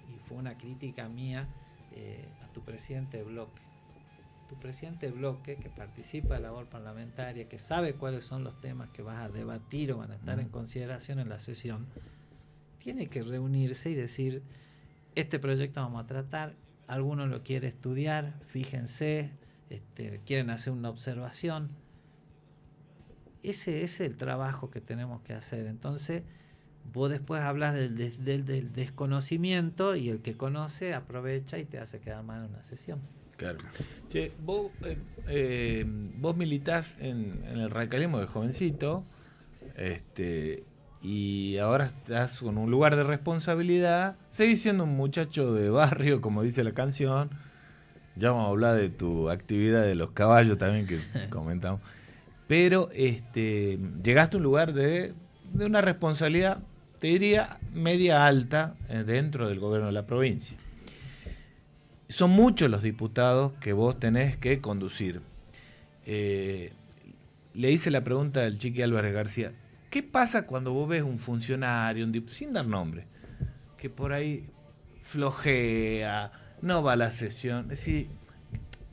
y fue una crítica mía, a tu presidente de bloque. Tu presidente de bloque, que participa de la labor parlamentaria, que sabe cuáles son los temas que vas a debatir o van a estar en consideración en la sesión, tiene que reunirse y decir, este proyecto vamos a tratar, alguno lo quiere estudiar, fíjense, quieren hacer una observación. Ese es el trabajo que tenemos que hacer. Entonces, vos después hablas del desconocimiento y el que conoce aprovecha y te hace quedar mal en una sesión. Claro. Che, vos militás en el radicalismo de jovencito, y ahora estás con un lugar de responsabilidad. Seguís siendo un muchacho de barrio, como dice la canción. Ya vamos a hablar de tu actividad de los caballos también, que comentamos. Pero llegaste a un lugar de una responsabilidad, te diría, media alta dentro del gobierno de la provincia. Son muchos los diputados que vos tenés que conducir. Le hice la pregunta al Chiqui Álvarez García. ¿Qué pasa cuando vos ves un funcionario, sin dar nombre, que por ahí flojea, no va a la sesión? Es decir,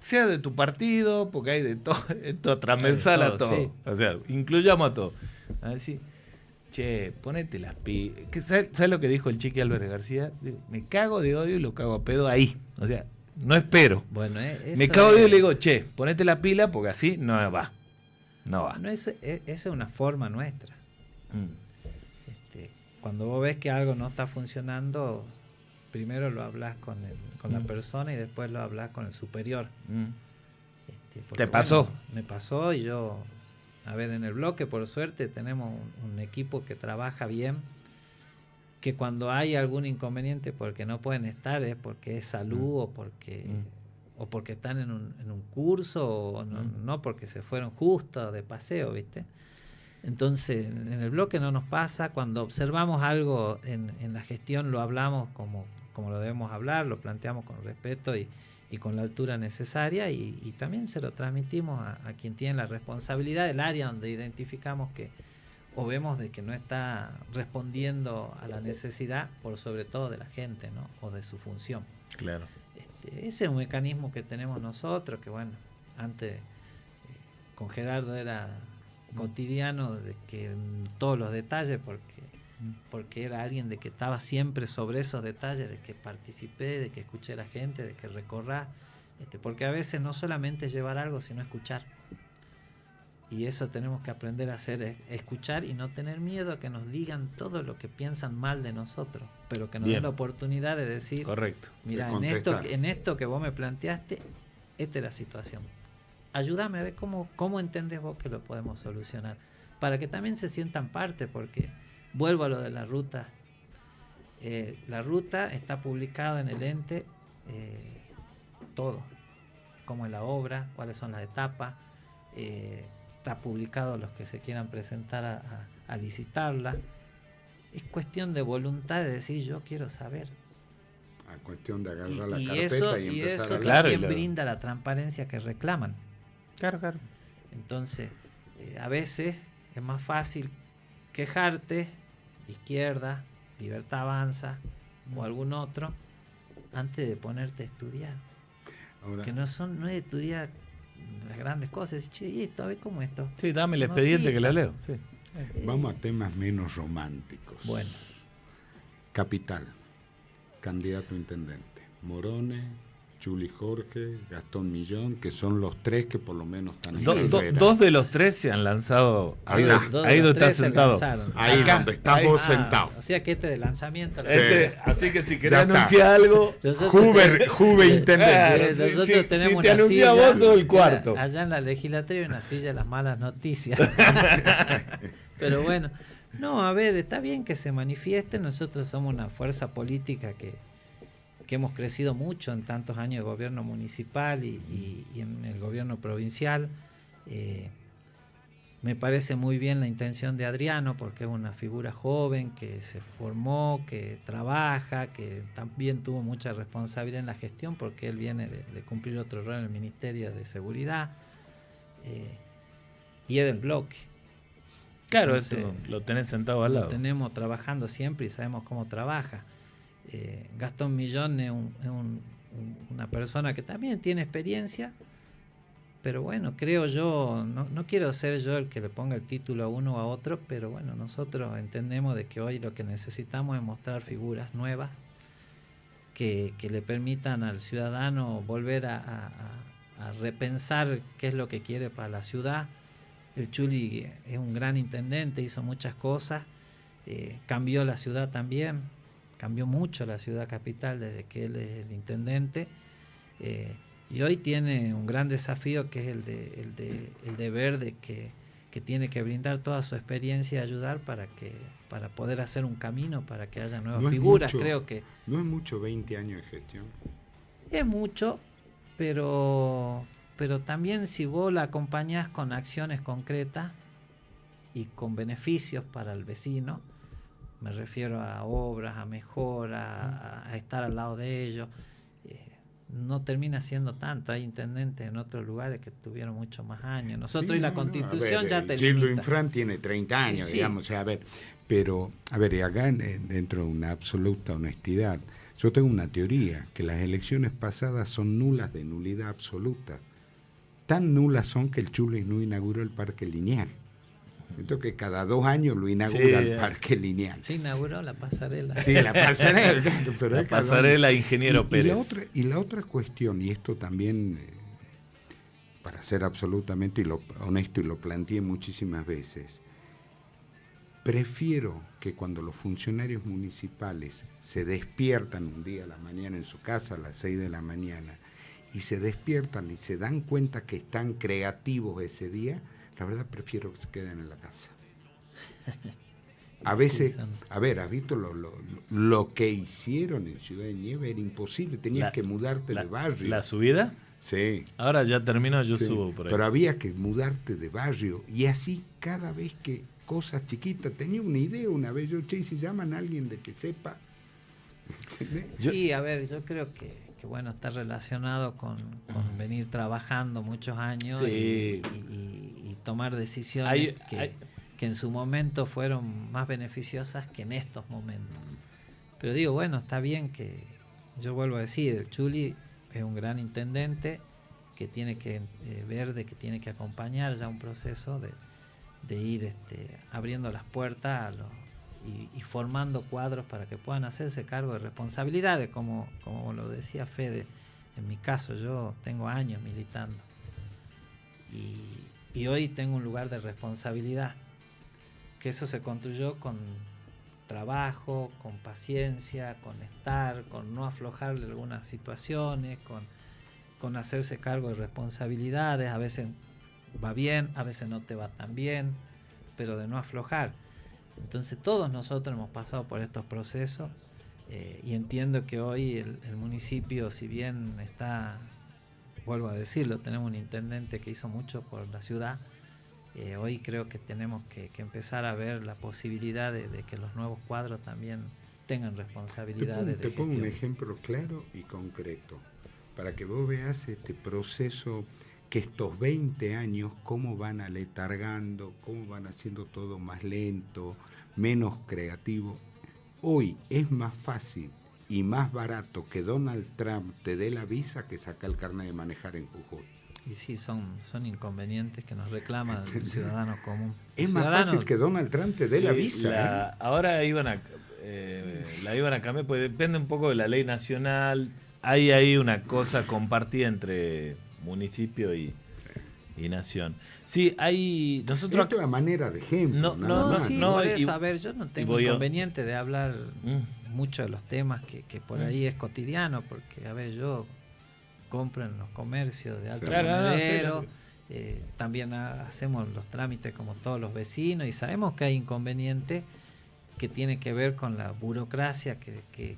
sea de tu partido, porque hay de todo, esto transversal a todo. Sí. O sea, incluyamos a todo. A decir, che, ponete las pilas. ¿Sabes lo que dijo el Chiqui Álvarez García? Digo, me cago de odio y lo cago a pedo ahí. O sea, no espero. Bueno, me cago de odio y le digo, che, ponete la pila porque así no va. No va. No, esa es una forma nuestra. Cuando vos ves que algo no está funcionando, primero lo hablas con la persona y después lo hablas con el superior. ¿Te pasó? Bueno, me pasó y yo, a ver, en el bloque por suerte tenemos un equipo que trabaja bien, que cuando hay algún inconveniente porque no pueden estar es porque es salud o porque están en un curso o no porque se fueron justo de paseo, ¿viste? Entonces, en el bloque no nos pasa. Cuando observamos algo en la gestión, lo hablamos como lo debemos hablar, lo planteamos con respeto y con la altura necesaria, y también se lo transmitimos a quien tiene la responsabilidad del área donde identificamos que o vemos de que no está respondiendo a la necesidad, por sobre todo de la gente, ¿no? O de su función. Claro. Ese es un mecanismo que tenemos nosotros, que bueno, antes con Gerardo era cotidiano, de que en todos los detalles, porque era alguien de que estaba siempre sobre esos detalles, de que participé, de que escuché a la gente, de que recorra, porque a veces no solamente llevar algo, sino escuchar. Y eso tenemos que aprender a hacer, escuchar y no tener miedo a que nos digan todo lo que piensan mal de nosotros, pero que nos den la oportunidad de decir, correcto, mira, en esto que vos me planteaste, esta es la situación. Ayúdame a ver cómo entendés vos que lo podemos solucionar, para que también se sientan parte, porque vuelvo a lo de la ruta. La ruta está publicada en el ente, todo, cómo es la obra, cuáles son las etapas, está publicado los que se quieran presentar a licitarla. Es cuestión de voluntad de decir, yo quiero saber. A cuestión de agarrar la carpeta y empezar eso a también brinda la transparencia que reclaman. Claro. Entonces, a veces es más fácil quejarte, Izquierda, Libertad Avanza o algún otro, antes de ponerte a estudiar. Ahora, que no es estudiar las grandes cosas. Che, ¿y esto? A ver cómo esto. Sí, dame el expediente que la leo. Sí. Vamos a temas menos románticos. Bueno. Capital, candidato a intendente. Morone, Chuli Jorge, Gastón Millón, que son los tres que por lo menos están dos de los tres se han lanzado. Ahí donde estás sentado. Ahí donde estás vos sentado. O sea que de lanzamiento. Así que si querés anunciar algo, Juve intendente. Nosotros tenemos si te anuncia vos sos el cuarto. Allá en la legislatura hay una silla de las malas noticias. Pero bueno, no, a ver, está bien que se manifieste. Nosotros somos una fuerza política que hemos crecido mucho en tantos años de gobierno municipal y en el gobierno provincial. Me parece muy bien la intención de Adriano, porque es una figura joven que se formó, que trabaja, que también tuvo mucha responsabilidad en la gestión, porque él viene de cumplir otro rol en el Ministerio de Seguridad, y es del bloque. Claro, Entonces, esto lo tenés sentado al lado. Lo tenemos trabajando siempre y sabemos cómo trabaja. Gastón Millón es una persona que también tiene experiencia, pero bueno, creo yo, no quiero ser yo el que le ponga el título a uno o a otro, pero bueno, nosotros entendemos de que hoy lo que necesitamos es mostrar figuras nuevas que le permitan al ciudadano volver a repensar qué es lo que quiere para la ciudad. El Chuli es un gran intendente, hizo muchas cosas, cambió la ciudad también, cambió mucho la ciudad capital desde que él es el intendente. Y hoy tiene un gran desafío, que es el deber de que tiene que brindar toda su experiencia y ayudar para poder hacer un camino, para que haya nuevas figuras. Creo que no es mucho 20 años de gestión. Es mucho, pero también si vos la acompañás con acciones concretas y con beneficios para el vecino, me refiero a obras, a mejoras, a estar al lado de ellos, no termina siendo tanto. Hay intendentes en otros lugares que tuvieron mucho más años. Nosotros y la Constitución ya te limita. Gildo Infran tiene 30 años, sí. Digamos, o sea, pero, y acá dentro de una absoluta honestidad, yo tengo una teoría, que las elecciones pasadas son nulas de nulidad absoluta. Tan nulas son que el Chuli no inauguró el Parque Lineal. Siento que cada 2 años lo inaugura el Parque Lineal. Se inauguró la pasarela. Sí, la pasarela. Pero la pasarela, ingeniero Pérez. Y la otra cuestión, y esto también, para ser absolutamente honesto, y lo planteé muchísimas veces, prefiero que cuando los funcionarios municipales se despiertan un día a la mañana en su casa a las 6 de la mañana, y se despiertan y se dan cuenta que están creativos ese día, la verdad prefiero que se queden en la casa. A veces, ¿has visto lo que hicieron en Ciudad de Nieve? Era imposible, tenías que mudarte de barrio. ¿La subida? Sí. Ahora ya termino, yo subo por ahí. Pero había que mudarte de barrio, y así cada vez que cosas chiquitas, tenía una idea una vez, si llaman a alguien de que sepa. Sí, a ver, yo creo que bueno, está relacionado con venir trabajando muchos años, sí. y tomar decisiones que en su momento fueron más beneficiosas que en estos momentos. Pero digo, bueno, está bien, que yo vuelvo a decir, el Chuli es un gran intendente que tiene que ver de que tiene que acompañar ya un proceso de ir abriendo las puertas y formando cuadros para que puedan hacerse cargo de responsabilidades, como lo decía Fede. En mi caso, yo tengo años militando y hoy tengo un lugar de responsabilidad, que eso se construyó con trabajo, con paciencia, con estar, con no aflojarle algunas situaciones, con hacerse cargo de responsabilidades. A veces va bien, a veces no te va tan bien, pero de no aflojar. Entonces todos nosotros hemos pasado por estos procesos, y entiendo que hoy el municipio, si bien está, vuelvo a decirlo, tenemos un intendente que hizo mucho por la ciudad, hoy creo que tenemos que empezar a ver la posibilidad de que los nuevos cuadros también tengan responsabilidades. Te pongo un ejemplo claro y concreto, para que vos veas este proceso, que estos 20 años, cómo van aletargando, cómo van haciendo todo más lento, menos creativo. Hoy es más fácil y más barato que Donald Trump te dé la visa que sacar el carnet de manejar en Jujuy. Y sí, son inconvenientes que nos reclama el ciudadano común. Es más fácil que Donald Trump te dé la visa. Ahora la iban a cambiar, pues depende un poco de la ley nacional. Hay ahí una cosa compartida entre municipio y nación. Sí, hay nosotros. Esto es una manera de ejemplo. A ver, yo no tengo inconveniente de hablar mucho de los temas que por ahí es cotidiano, porque a ver, yo compro en los comercios de alto monedero, también hacemos los trámites como todos los vecinos, y sabemos que hay inconvenientes que tienen que ver con la burocracia que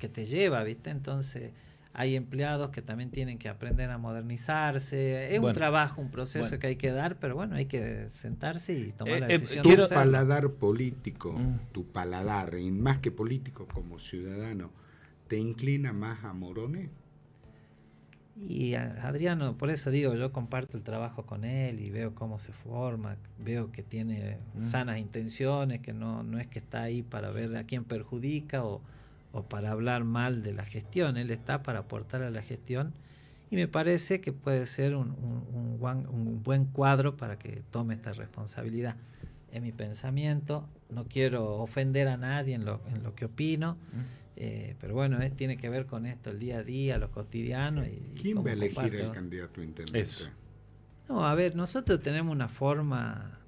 te lleva, ¿viste? Entonces hay empleados que también tienen que aprender a modernizarse. Es un trabajo, un proceso que hay que dar, pero bueno, hay que sentarse y tomar la decisión. Tu paladar político, tu paladar, y más que político como ciudadano, ¿te inclina más a Morone? Y Adriano, por eso digo, yo comparto el trabajo con él y veo cómo se forma, veo que tiene sanas intenciones, que no es que está ahí para ver a quién perjudica o para hablar mal de la gestión. Él está para aportar a la gestión y me parece que puede ser un buen cuadro para que tome esta responsabilidad. Es mi pensamiento, no quiero ofender a nadie en lo que opino. Pero bueno, tiene que ver con esto, el día a día, lo cotidiano. ¿Quién va a elegir el candidato a intendente? Eso. No, a ver, nosotros tenemos una forma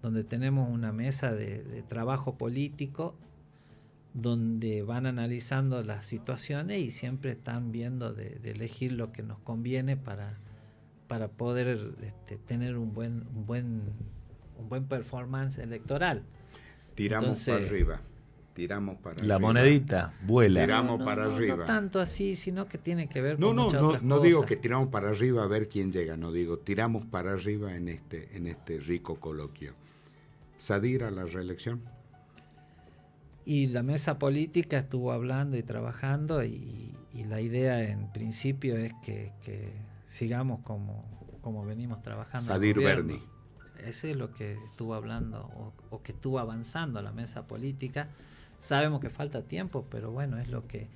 donde tenemos una mesa de trabajo político donde van analizando las situaciones y siempre están viendo de elegir lo que nos conviene para poder tener un buen performance electoral. Tiramos para arriba. Tiramos para la arriba. monedita vuela. Tiramos para arriba. No tanto así, sino que tiene que ver con muchas otras no cosas. digo que tiramos para arriba a ver quién llega, no digo tiramos para arriba en este rico coloquio. ¿Sadir a la reelección? Y la mesa política estuvo hablando y trabajando y la idea en principio es que sigamos como venimos trabajando. Sadir Berni. Ese es lo que estuvo hablando o que estuvo avanzando la mesa política. Sabemos que falta tiempo, pero bueno, es lo que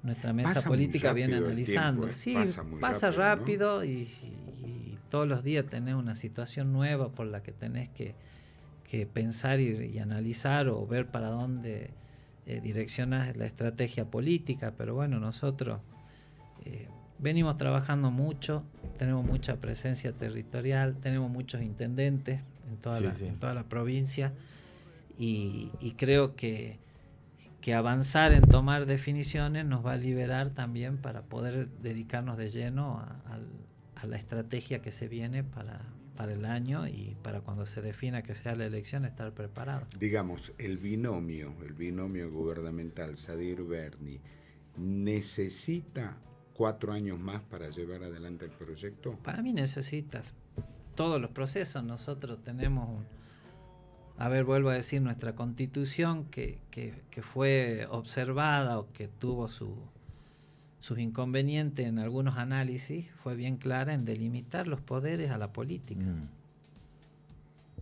nuestra mesa política viene analizando. Tiempo, sí, pasa rápido, ¿no? y todos los días tenés una situación nueva por la que tenés que pensar y analizar o ver para dónde direccionas la estrategia política. Pero bueno, nosotros venimos trabajando mucho, tenemos mucha presencia territorial, tenemos muchos intendentes en toda la provincia y creo que avanzar en tomar definiciones nos va a liberar también para poder dedicarnos de lleno a la estrategia que se viene para el año y para cuando se defina que sea la elección estar preparado. Digamos, el binomio gubernamental Sadir Berni necesita 4 años más para llevar adelante el proyecto. Para mí necesitas todos los procesos. Nosotros tenemos vuelvo a decir, nuestra constitución que fue observada o que tuvo sus inconvenientes en algunos análisis, fue bien clara en delimitar los poderes a la política.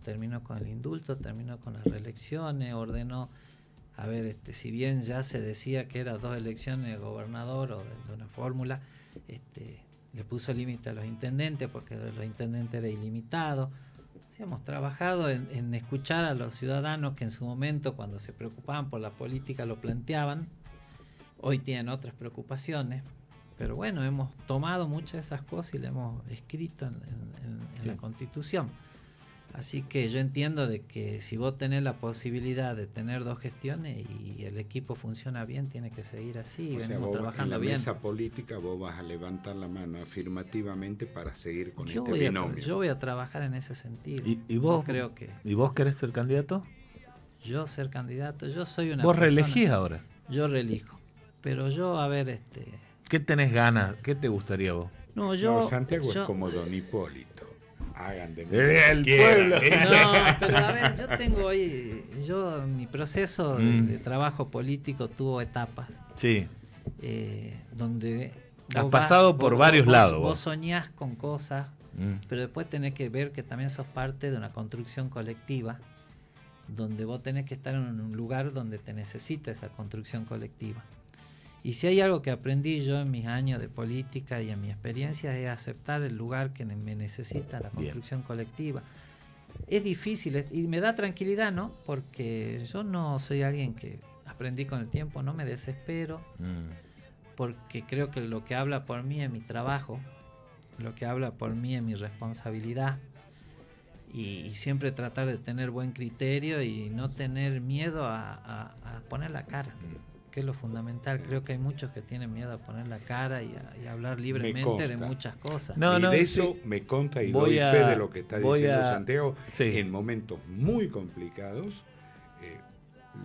Terminó con el indulto, terminó con las reelecciones, ordenó, si bien ya se decía que eran 2 elecciones de gobernador o de una fórmula, le puso límite a los intendentes porque los intendentes era ilimitado. Hemos trabajado en escuchar a los ciudadanos que en su momento, cuando se preocupaban por la política, lo planteaban. Hoy tienen otras preocupaciones, pero bueno, hemos tomado muchas de esas cosas y le hemos escrito en la Constitución. Así que yo entiendo de que si vos tenés la posibilidad de tener 2 gestiones y el equipo funciona bien, tiene que seguir así. Venimos trabajando bien. En la mesa política vos vas a levantar la mano afirmativamente para seguir con este binomio. Yo voy a trabajar en ese sentido. ¿Y vos? Creo que ¿Y vos querés ser candidato? Yo ser candidato, yo soy una ¿Vos persona, reelegís ahora? Yo reelijo. Pero yo, ¿Qué tenés ganas? ¿Qué te gustaría vos? No, Santiago es como Don Hipólito. Hagan de mí el pueblo. No, pero yo tengo hoy, mi proceso de trabajo político tuvo etapas. Sí. Donde has pasado por varios lados. Vos soñás con cosas, pero después tenés que ver que también sos parte de una construcción colectiva, donde vos tenés que estar en un lugar donde te necesita esa construcción colectiva. Y si hay algo que aprendí yo en mis años de política y en mi experiencia es aceptar el lugar que me necesita la construcción colectiva. Es difícil y me da tranquilidad, ¿no? Porque yo no soy alguien que aprendí con el tiempo, no me desespero, porque creo que lo que habla por mí es mi trabajo, lo que habla por mí es mi responsabilidad y siempre tratar de tener buen criterio y no tener miedo a poner la cara. Que es lo fundamental. Sí. Creo que hay muchos que tienen miedo a poner la cara y a hablar libremente de muchas cosas. De eso me consta y doy fe de lo que está diciendo Santiago. En momentos muy complicados,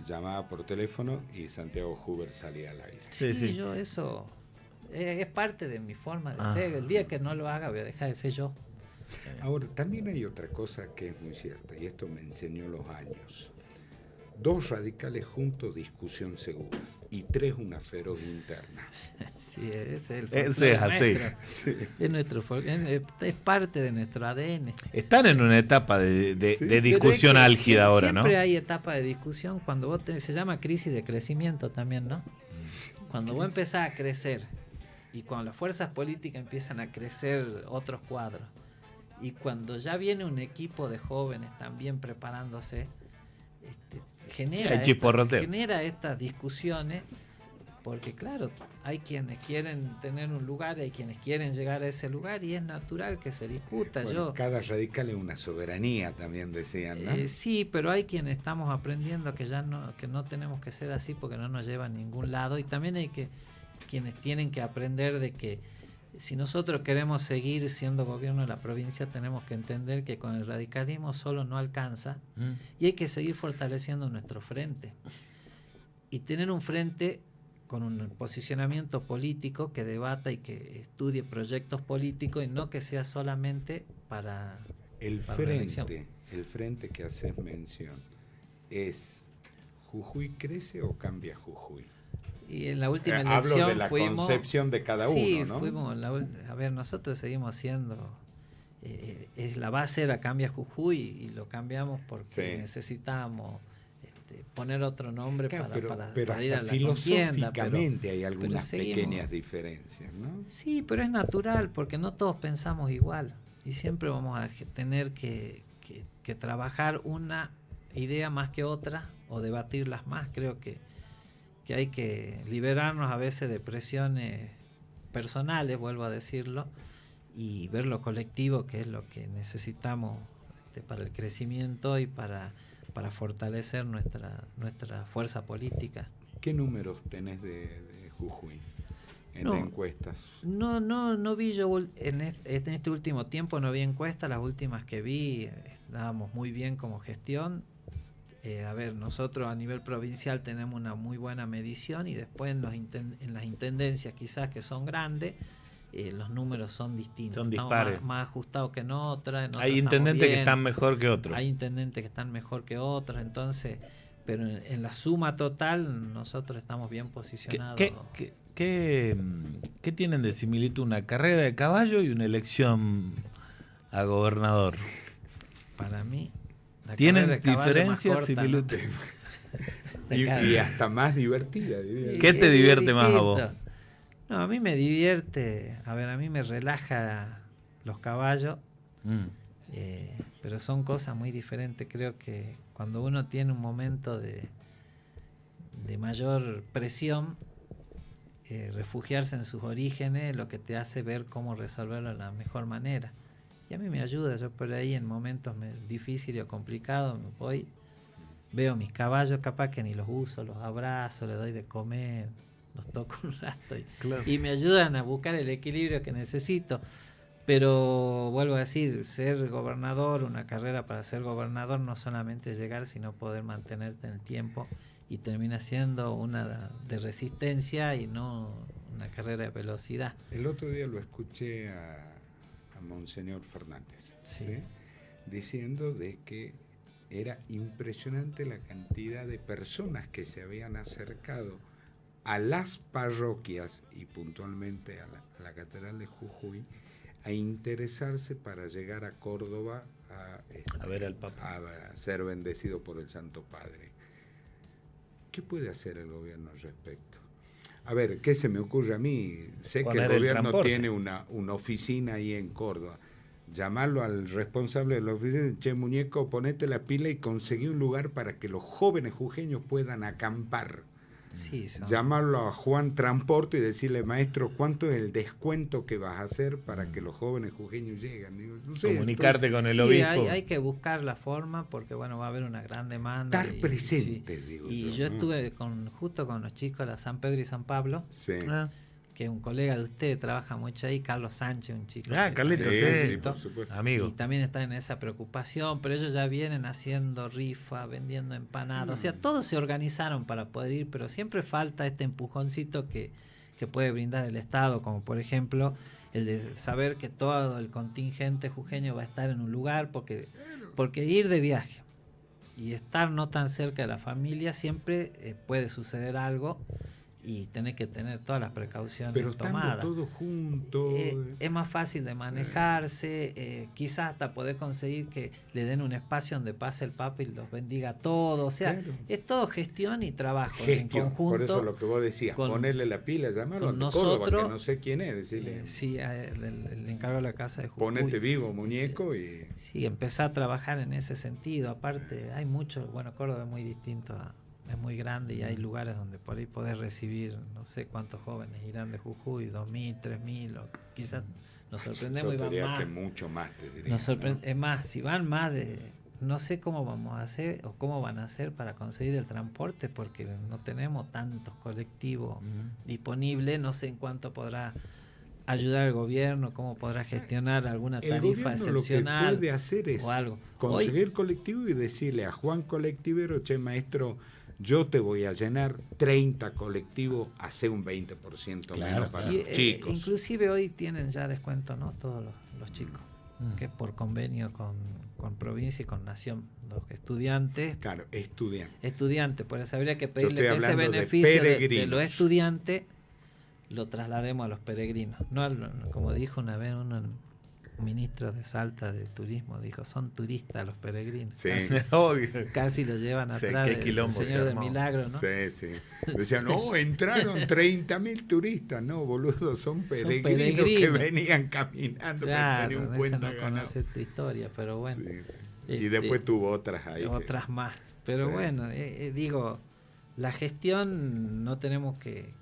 llamaba por teléfono y Santiago Huber salía al aire. Yo eso Es parte de mi forma de ser. El día que no lo haga voy a dejar de ser yo. Ahora, también hay otra cosa que es muy cierta, y esto me enseñó los años. 2 radicales juntos, discusión segura. Y 3, una feroz interna. Sí, ese es así. Sí. Es parte de nuestro ADN. Están en una etapa de discusión álgida ahora, ¿no? Siempre hay etapa de discusión cuando se llama crisis de crecimiento también, ¿no? Cuando vos empezás a crecer y cuando las fuerzas políticas empiezan a crecer otros cuadros y cuando ya viene un equipo de jóvenes también preparándose, genera estas discusiones, porque claro, hay quienes quieren tener un lugar, hay quienes quieren llegar a ese lugar y es natural que se discuta. Bueno, cada radical es una soberanía también, decían, ¿no? Sí, pero hay quienes estamos aprendiendo que no tenemos que ser así porque no nos lleva a ningún lado, y también hay quienes tienen que aprender de que si nosotros queremos seguir siendo gobierno de la provincia, tenemos que entender que con el radicalismo solo no alcanza y hay que seguir fortaleciendo nuestro frente. Y tener un frente con un posicionamiento político que debata y que estudie proyectos políticos y no que sea solamente para el frente que haces mención es ¿Jujuy crece o cambia Jujuy? Y en la última elección hablo de la concepción de cada uno, ¿no? Fuimos nosotros seguimos siendo la base era Cambia Jujuy y lo cambiamos porque necesitábamos poner otro nombre para ir a la contienda. Filosóficamente hay algunas pequeñas diferencias, ¿no? Sí, pero es natural porque no todos pensamos igual y siempre vamos a tener que trabajar una idea más que otra o debatirlas más. Creo que hay que liberarnos a veces de presiones personales, vuelvo a decirlo, y ver lo colectivo, que es lo que necesitamos para el crecimiento y para fortalecer nuestra fuerza política. ¿Qué números tenés de Jujuy en encuestas? No vi yo, en este último tiempo no vi encuestas, las últimas que vi estábamos muy bien como gestión. Nosotros a nivel provincial tenemos una muy buena medición y después en las intendencias quizás que son grandes, los números son distintos. Son dispares. Más ajustados que en otras. Hay intendentes que están mejor que otros. Hay intendentes que están mejor que otros, entonces, pero en la suma total nosotros estamos bien posicionados. ¿Qué tienen de similitud una carrera de caballo y una elección a gobernador? Para mí... ¿Tienen diferencias? ¿No? Y hasta más divertida, diría. ¿Qué te divierte más a vos? No, a mí me divierte, a mí me relaja los caballos, pero son cosas muy diferentes. Creo que cuando uno tiene un momento de mayor presión, refugiarse en sus orígenes lo que te hace ver cómo resolverlo de la mejor manera. Y a mí me ayuda, yo por ahí en momentos difíciles o complicados me voy, veo mis caballos, capaz que ni los uso, los abrazo, les doy de comer, los toco un rato y me ayudan a buscar el equilibrio que necesito. Pero vuelvo a decir, ser gobernador, una carrera para ser gobernador no solamente llegar, sino poder mantenerte en el tiempo y termina siendo una de resistencia y no una carrera de velocidad. El otro día lo escuché a Monseñor Fernández, ¿sí? Diciendo de que era impresionante la cantidad de personas que se habían acercado a las parroquias y puntualmente a la Catedral de Jujuy a interesarse para llegar a Córdoba a ver al Papa, a ser bendecido por el Santo Padre. ¿Qué puede hacer el gobierno al respecto? A ver, ¿qué se me ocurre a mí? Sé que el gobierno tiene una oficina ahí en Córdoba. Llamarlo al responsable de la oficina, che muñeco, ponete la pila y conseguí un lugar para que los jóvenes jujeños puedan acampar. Sí, llamarlo a Juan Transporte y decirle, maestro, ¿cuánto es el descuento que vas a hacer para que los jóvenes jujeños lleguen? Digo, no sé, comunicarte con el obispo. Hay que buscar la forma porque va a haber una gran demanda. Estar presente, digo yo. Y yo estuve justo con los chicos de la San Pedro y San Pablo, que un colega de usted trabaja mucho ahí, Carlos Sánchez, un chico. Carlitos, sí, por supuesto. Amigo. Y también está en esa preocupación, pero ellos ya vienen haciendo rifa, vendiendo empanadas. O sea, todos se organizaron para poder ir, pero siempre falta este empujoncito que que puede brindar el Estado, como por ejemplo el de saber que todo el contingente jujeño va a estar en un lugar, porque ir de viaje y estar no tan cerca de la familia siempre puede suceder algo y tener que tener todas las precauciones pero tomadas. Pero todos juntos. Es más fácil de manejarse, quizás hasta poder conseguir que le den un espacio donde pase el Papa y los bendiga a todos. O sea, claro, es todo gestión y trabajo en conjunto. Por eso lo que vos decías, ponerle la pila, llamarlo a nosotros, Córdoba, que no sé quién es, decirle. Sí, el encargo de la casa de Jujuy. Ponete vivo, muñeco, y... Sí, empezar a trabajar en ese sentido. Aparte, hay mucho, bueno, Córdoba es muy distinto es muy grande y hay lugares donde por ahí podés recibir, no sé cuántos jóvenes irán de Jujuy, 2.000, 3.000, o quizás nos sorprendemos y van más. Que mucho más, te diría. Nos sorprende, ¿no? Es más, si van más de... No sé cómo vamos a hacer o cómo van a hacer para conseguir el transporte, porque no tenemos tantos colectivos disponibles. No sé en cuánto podrá ayudar el gobierno, cómo podrá gestionar alguna tarifa excepcional. Lo que puede hacer es conseguir colectivo y decirle a Juan colectivero, che, maestro, yo te voy a llenar 30 colectivos, hace un 20% claro, para los chicos. Inclusive hoy tienen ya descuento, ¿no? Todos los chicos, que por convenio con provincia y con nación, los estudiantes. Claro, estudiantes, por eso habría que pedirle que ese beneficio de los estudiantes lo traslademos a los peregrinos. No, como dijo una vez un ministro de Salta de turismo, dijo, son turistas los peregrinos. Sí. Casi lo llevan atrás del Señor del Milagro, ¿no? Sí, sí. Decían, no, entraron 30.000 turistas. No, boludo, son peregrinos que venían caminando. Claro, un cuento no conoce tu historia, pero bueno. Sí. Y después tuvo otras ahí. Otras más. Pero bueno, digo, la gestión no tenemos que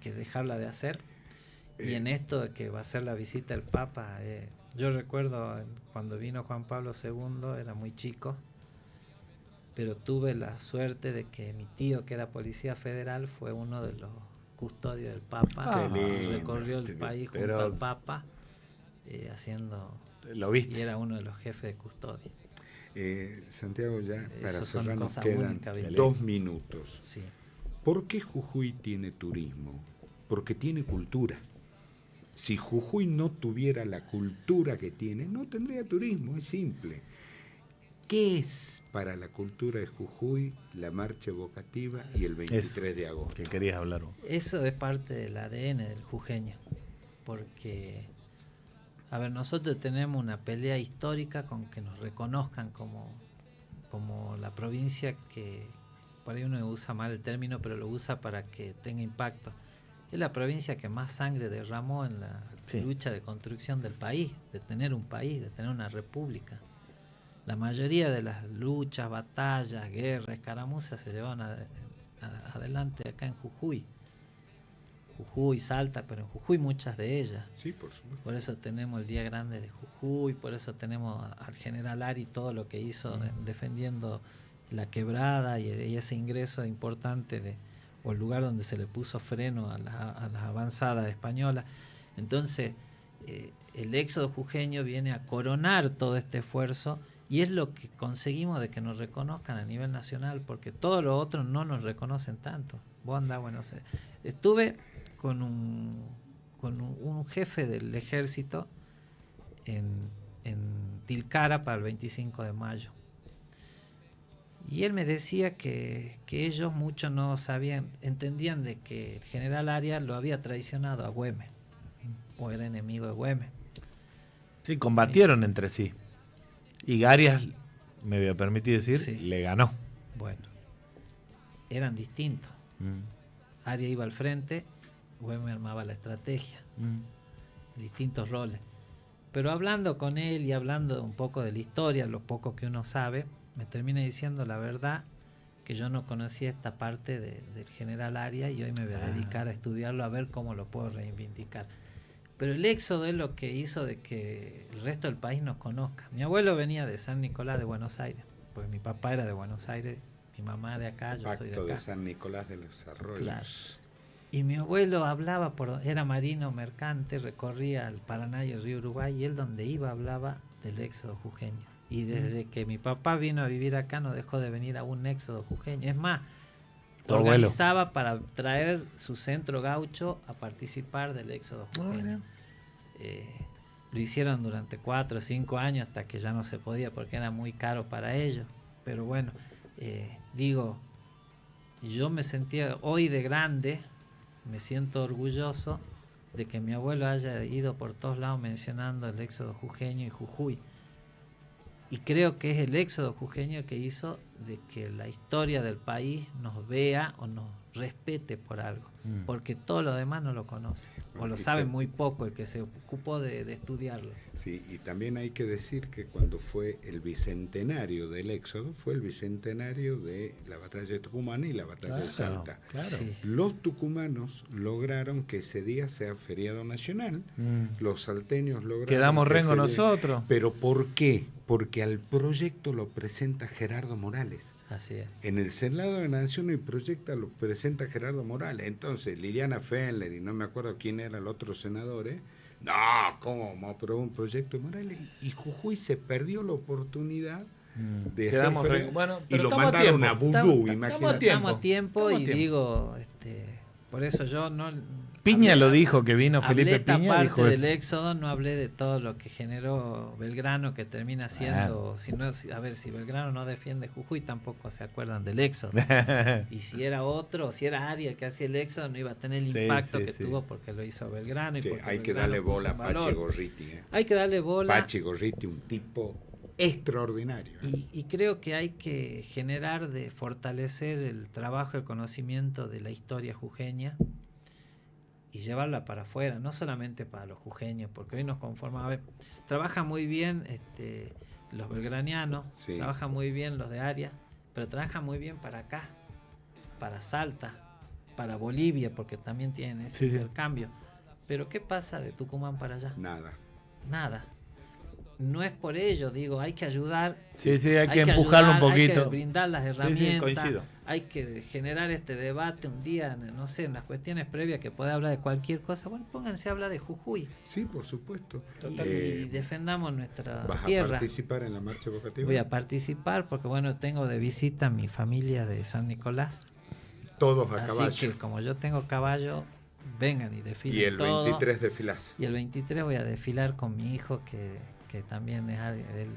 dejarla de hacer. Y en esto de que va a ser la visita del Papa, yo recuerdo cuando vino Juan Pablo II, era muy chico, pero tuve la suerte de que mi tío, que era policía federal, fue uno de los custodios del Papa. Recorrió el país junto al Papa, haciendo... ¿Lo viste? Y era uno de los jefes de custodia. Santiago, ya para cerrar nos quedan 2 minutos. Sí. ¿Por qué Jujuy tiene turismo? Porque tiene cultura. Si Jujuy no tuviera la cultura que tiene, no tendría turismo, es simple. ¿Qué es para la cultura de Jujuy la marcha evocativa y el 23 de agosto? Que querías hablar. Eso es parte del ADN del jujeño, porque, a ver, nosotros tenemos una pelea histórica con que nos reconozcan como la provincia que, por ahí uno usa mal el término, pero lo usa para que tenga impacto. Es la provincia que más sangre derramó en la lucha de construcción del país, de tener un país, de tener una república. La mayoría de las luchas, batallas, guerras, escaramuzas se llevaban adelante acá en Jujuy. Jujuy, Salta, pero en Jujuy muchas de ellas. Sí, por supuesto. Por eso tenemos el Día Grande de Jujuy, por eso tenemos al general Ari, todo lo que hizo defendiendo la quebrada y ese ingreso importante o el lugar donde se le puso freno a las avanzadas españolas. Entonces, el éxodo jujeño viene a coronar todo este esfuerzo y es lo que conseguimos de que nos reconozcan a nivel nacional, porque todos los otros no nos reconocen tanto. Vos andás, bueno, estuve con un jefe del ejército en Tilcara para el 25 de mayo. Y él me decía que ellos muchos no sabían, entendían de que el general Arias lo había traicionado a Güemes, o era enemigo de Güemes. Sí, combatieron entre sí. Y Arias, me voy a permitir decir, le ganó. Bueno, eran distintos. Arias iba al frente, Güemes armaba la estrategia. Distintos roles. Pero hablando con él y hablando un poco de la historia, lo poco que uno sabe, me termina diciendo la verdad que yo no conocía esta parte del general Arias y hoy me voy a dedicar a estudiarlo, a ver cómo lo puedo reivindicar. Pero el éxodo es lo que hizo de que el resto del país nos conozca. Mi abuelo venía de San Nicolás de Buenos Aires, pues mi papá era de Buenos Aires, mi mamá de acá, yo soy de acá. Pacto de San Nicolás de los Arroyos. Claro. Y mi abuelo hablaba, era marino mercante, recorría el Paraná y el río Uruguay, y él donde iba hablaba del éxodo jujeño. Y desde que mi papá vino a vivir acá no dejó de venir a un éxodo jujeño. Es más, organizaba para traer su centro gaucho a participar del éxodo jujeño. Lo hicieron durante 4 o 5 años hasta que ya no se podía porque era muy caro para ellos. Pero bueno, yo me sentía hoy de grande, me siento orgulloso de que mi abuelo haya ido por todos lados mencionando el éxodo jujeño y Jujuy. Y creo que es el éxodo jujeño que hizo de que la historia del país nos vea o nos respete por algo, porque todo lo demás no lo conoce, o lo sabe muy poco el que se ocupó de estudiarlo. Sí, y también hay que decir que cuando fue el bicentenario del éxodo, fue el bicentenario de la batalla de Tucumán y la batalla de Salta. Claro. Sí. Los tucumanos lograron que ese día sea feriado nacional, los salteños lograron Quedamos que rengo nosotros. ¿Pero por qué? Porque al proyecto lo presenta Gerardo Morales. Así es. En el Senado de la Nación el proyecto lo presenta Gerardo Morales. Entonces Liliana Fendler y no me acuerdo quién era el otro senador, no, ¿cómo aprobó un proyecto de Morales? Y Jujuy se perdió la oportunidad de Quedamos hacer bueno, y lo mandaron a Vudú, imagínate. Estamos a tiempo y digo, por eso yo no... Piña lo dijo, que vino Felipe esta Piña. Parte dijo del eso. éxodo, no hablé de todo lo que generó Belgrano, que termina siendo, si Belgrano no defiende Jujuy, tampoco se acuerdan del éxodo. Y si era otro, si era Arias que hacía el éxodo, no iba a tener el impacto que tuvo porque lo hizo Belgrano. Y porque hay que Belgrano darle bola a puso en valor. Pache Gorriti. Hay que darle bola. Pache Gorriti, un tipo extraordinario. Y creo que hay que fortalecer el trabajo y el conocimiento de la historia jujeña y llevarla para afuera, no solamente para los jujeños, porque hoy nos conformamos. A ver, trabajan muy bien los belgranianos, trabajan muy bien los de Arias, pero trabajan muy bien para acá, para Salta, para Bolivia, porque también tienen ese intercambio. Pero ¿qué pasa de Tucumán para allá? Nada. No es por ello, digo, hay que ayudar. Hay que empujarlo un poquito. Hay que brindar las herramientas. Coincido. Hay que generar este debate un día, no sé, en las cuestiones previas que pueda hablar de cualquier cosa. Bueno, pónganse a hablar de Jujuy. Sí, por supuesto. Y defendamos nuestra ¿Vas tierra. ¿Vas a participar en la marcha evocativa? Voy a participar porque, bueno, tengo de visita a mi familia de San Nicolás. Todos a caballo. Así que, como yo tengo caballo, vengan y desfilen. Y el 23 desfilás. Y el 23 voy a desfilar con mi hijo que también él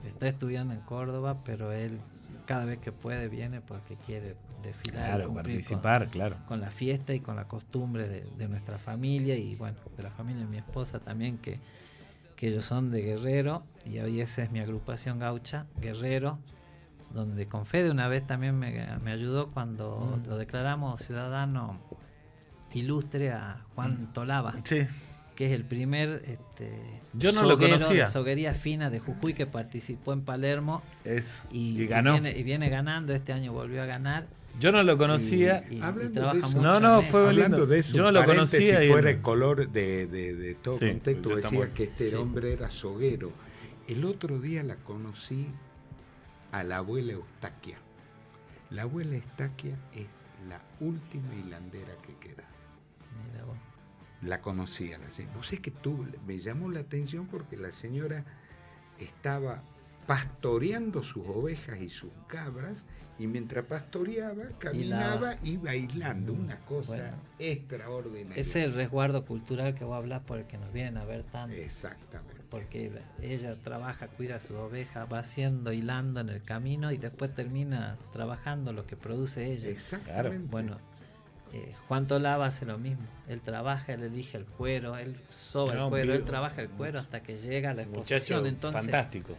está estudiando en Córdoba, pero él cada vez que puede viene porque quiere desfilar, participar, con la fiesta y con la costumbre de nuestra familia y bueno, de la familia de mi esposa también, que ellos son de Guerrero y hoy esa es mi agrupación gaucha, Guerrero, donde con Fede una vez también me ayudó cuando lo declaramos ciudadano ilustre a Juan Tolaba. Sí. Que es el primer yo no lo conocía. de soguería fina de Jujuy que participó en Palermo y ganó. Y viene ganando, este año volvió a ganar. Yo no lo conocía. Y trabaja mucho. Fue hablando de eso, yo no lo conocía. Si fuera el color de todo contexto, pues decía que este hombre era soguero. El otro día la conocí a la abuela Eustaquia. La abuela Eustaquia es la última hilandera que queda. Mira vos. La conocía la señora. Vos es que me llamó la atención porque la señora estaba pastoreando sus ovejas y sus cabras y mientras pastoreaba, caminaba y bailando. Una cosa extraordinaria. Ese es el resguardo cultural que vos hablás por el que nos vienen a ver tanto. Exactamente. Porque ella trabaja, cuida sus ovejas, va haciendo, hilando en el camino y después termina trabajando lo que produce ella. Exactamente. Bueno, Juan Tolaba hace lo mismo. Él trabaja, él elige el cuero, él soba el cuero, él trabaja el cuero hasta que llega a la exposición. Entonces, fantástico.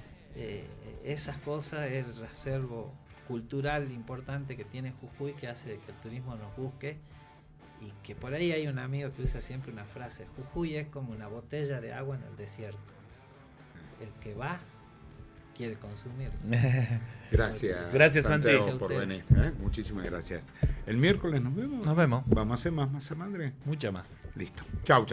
Esas cosas es el acervo cultural importante que tiene Jujuy, que hace que el turismo nos busque. Y que por ahí hay un amigo que usa siempre una frase: Jujuy es como una botella de agua en el desierto. El que va quiere consumir. Gracias Santiago, Santi, por venir. Muchísimas gracias. El miércoles nos vemos. Nos vemos. Vamos a hacer más masa madre. Mucha más. Listo. Chau.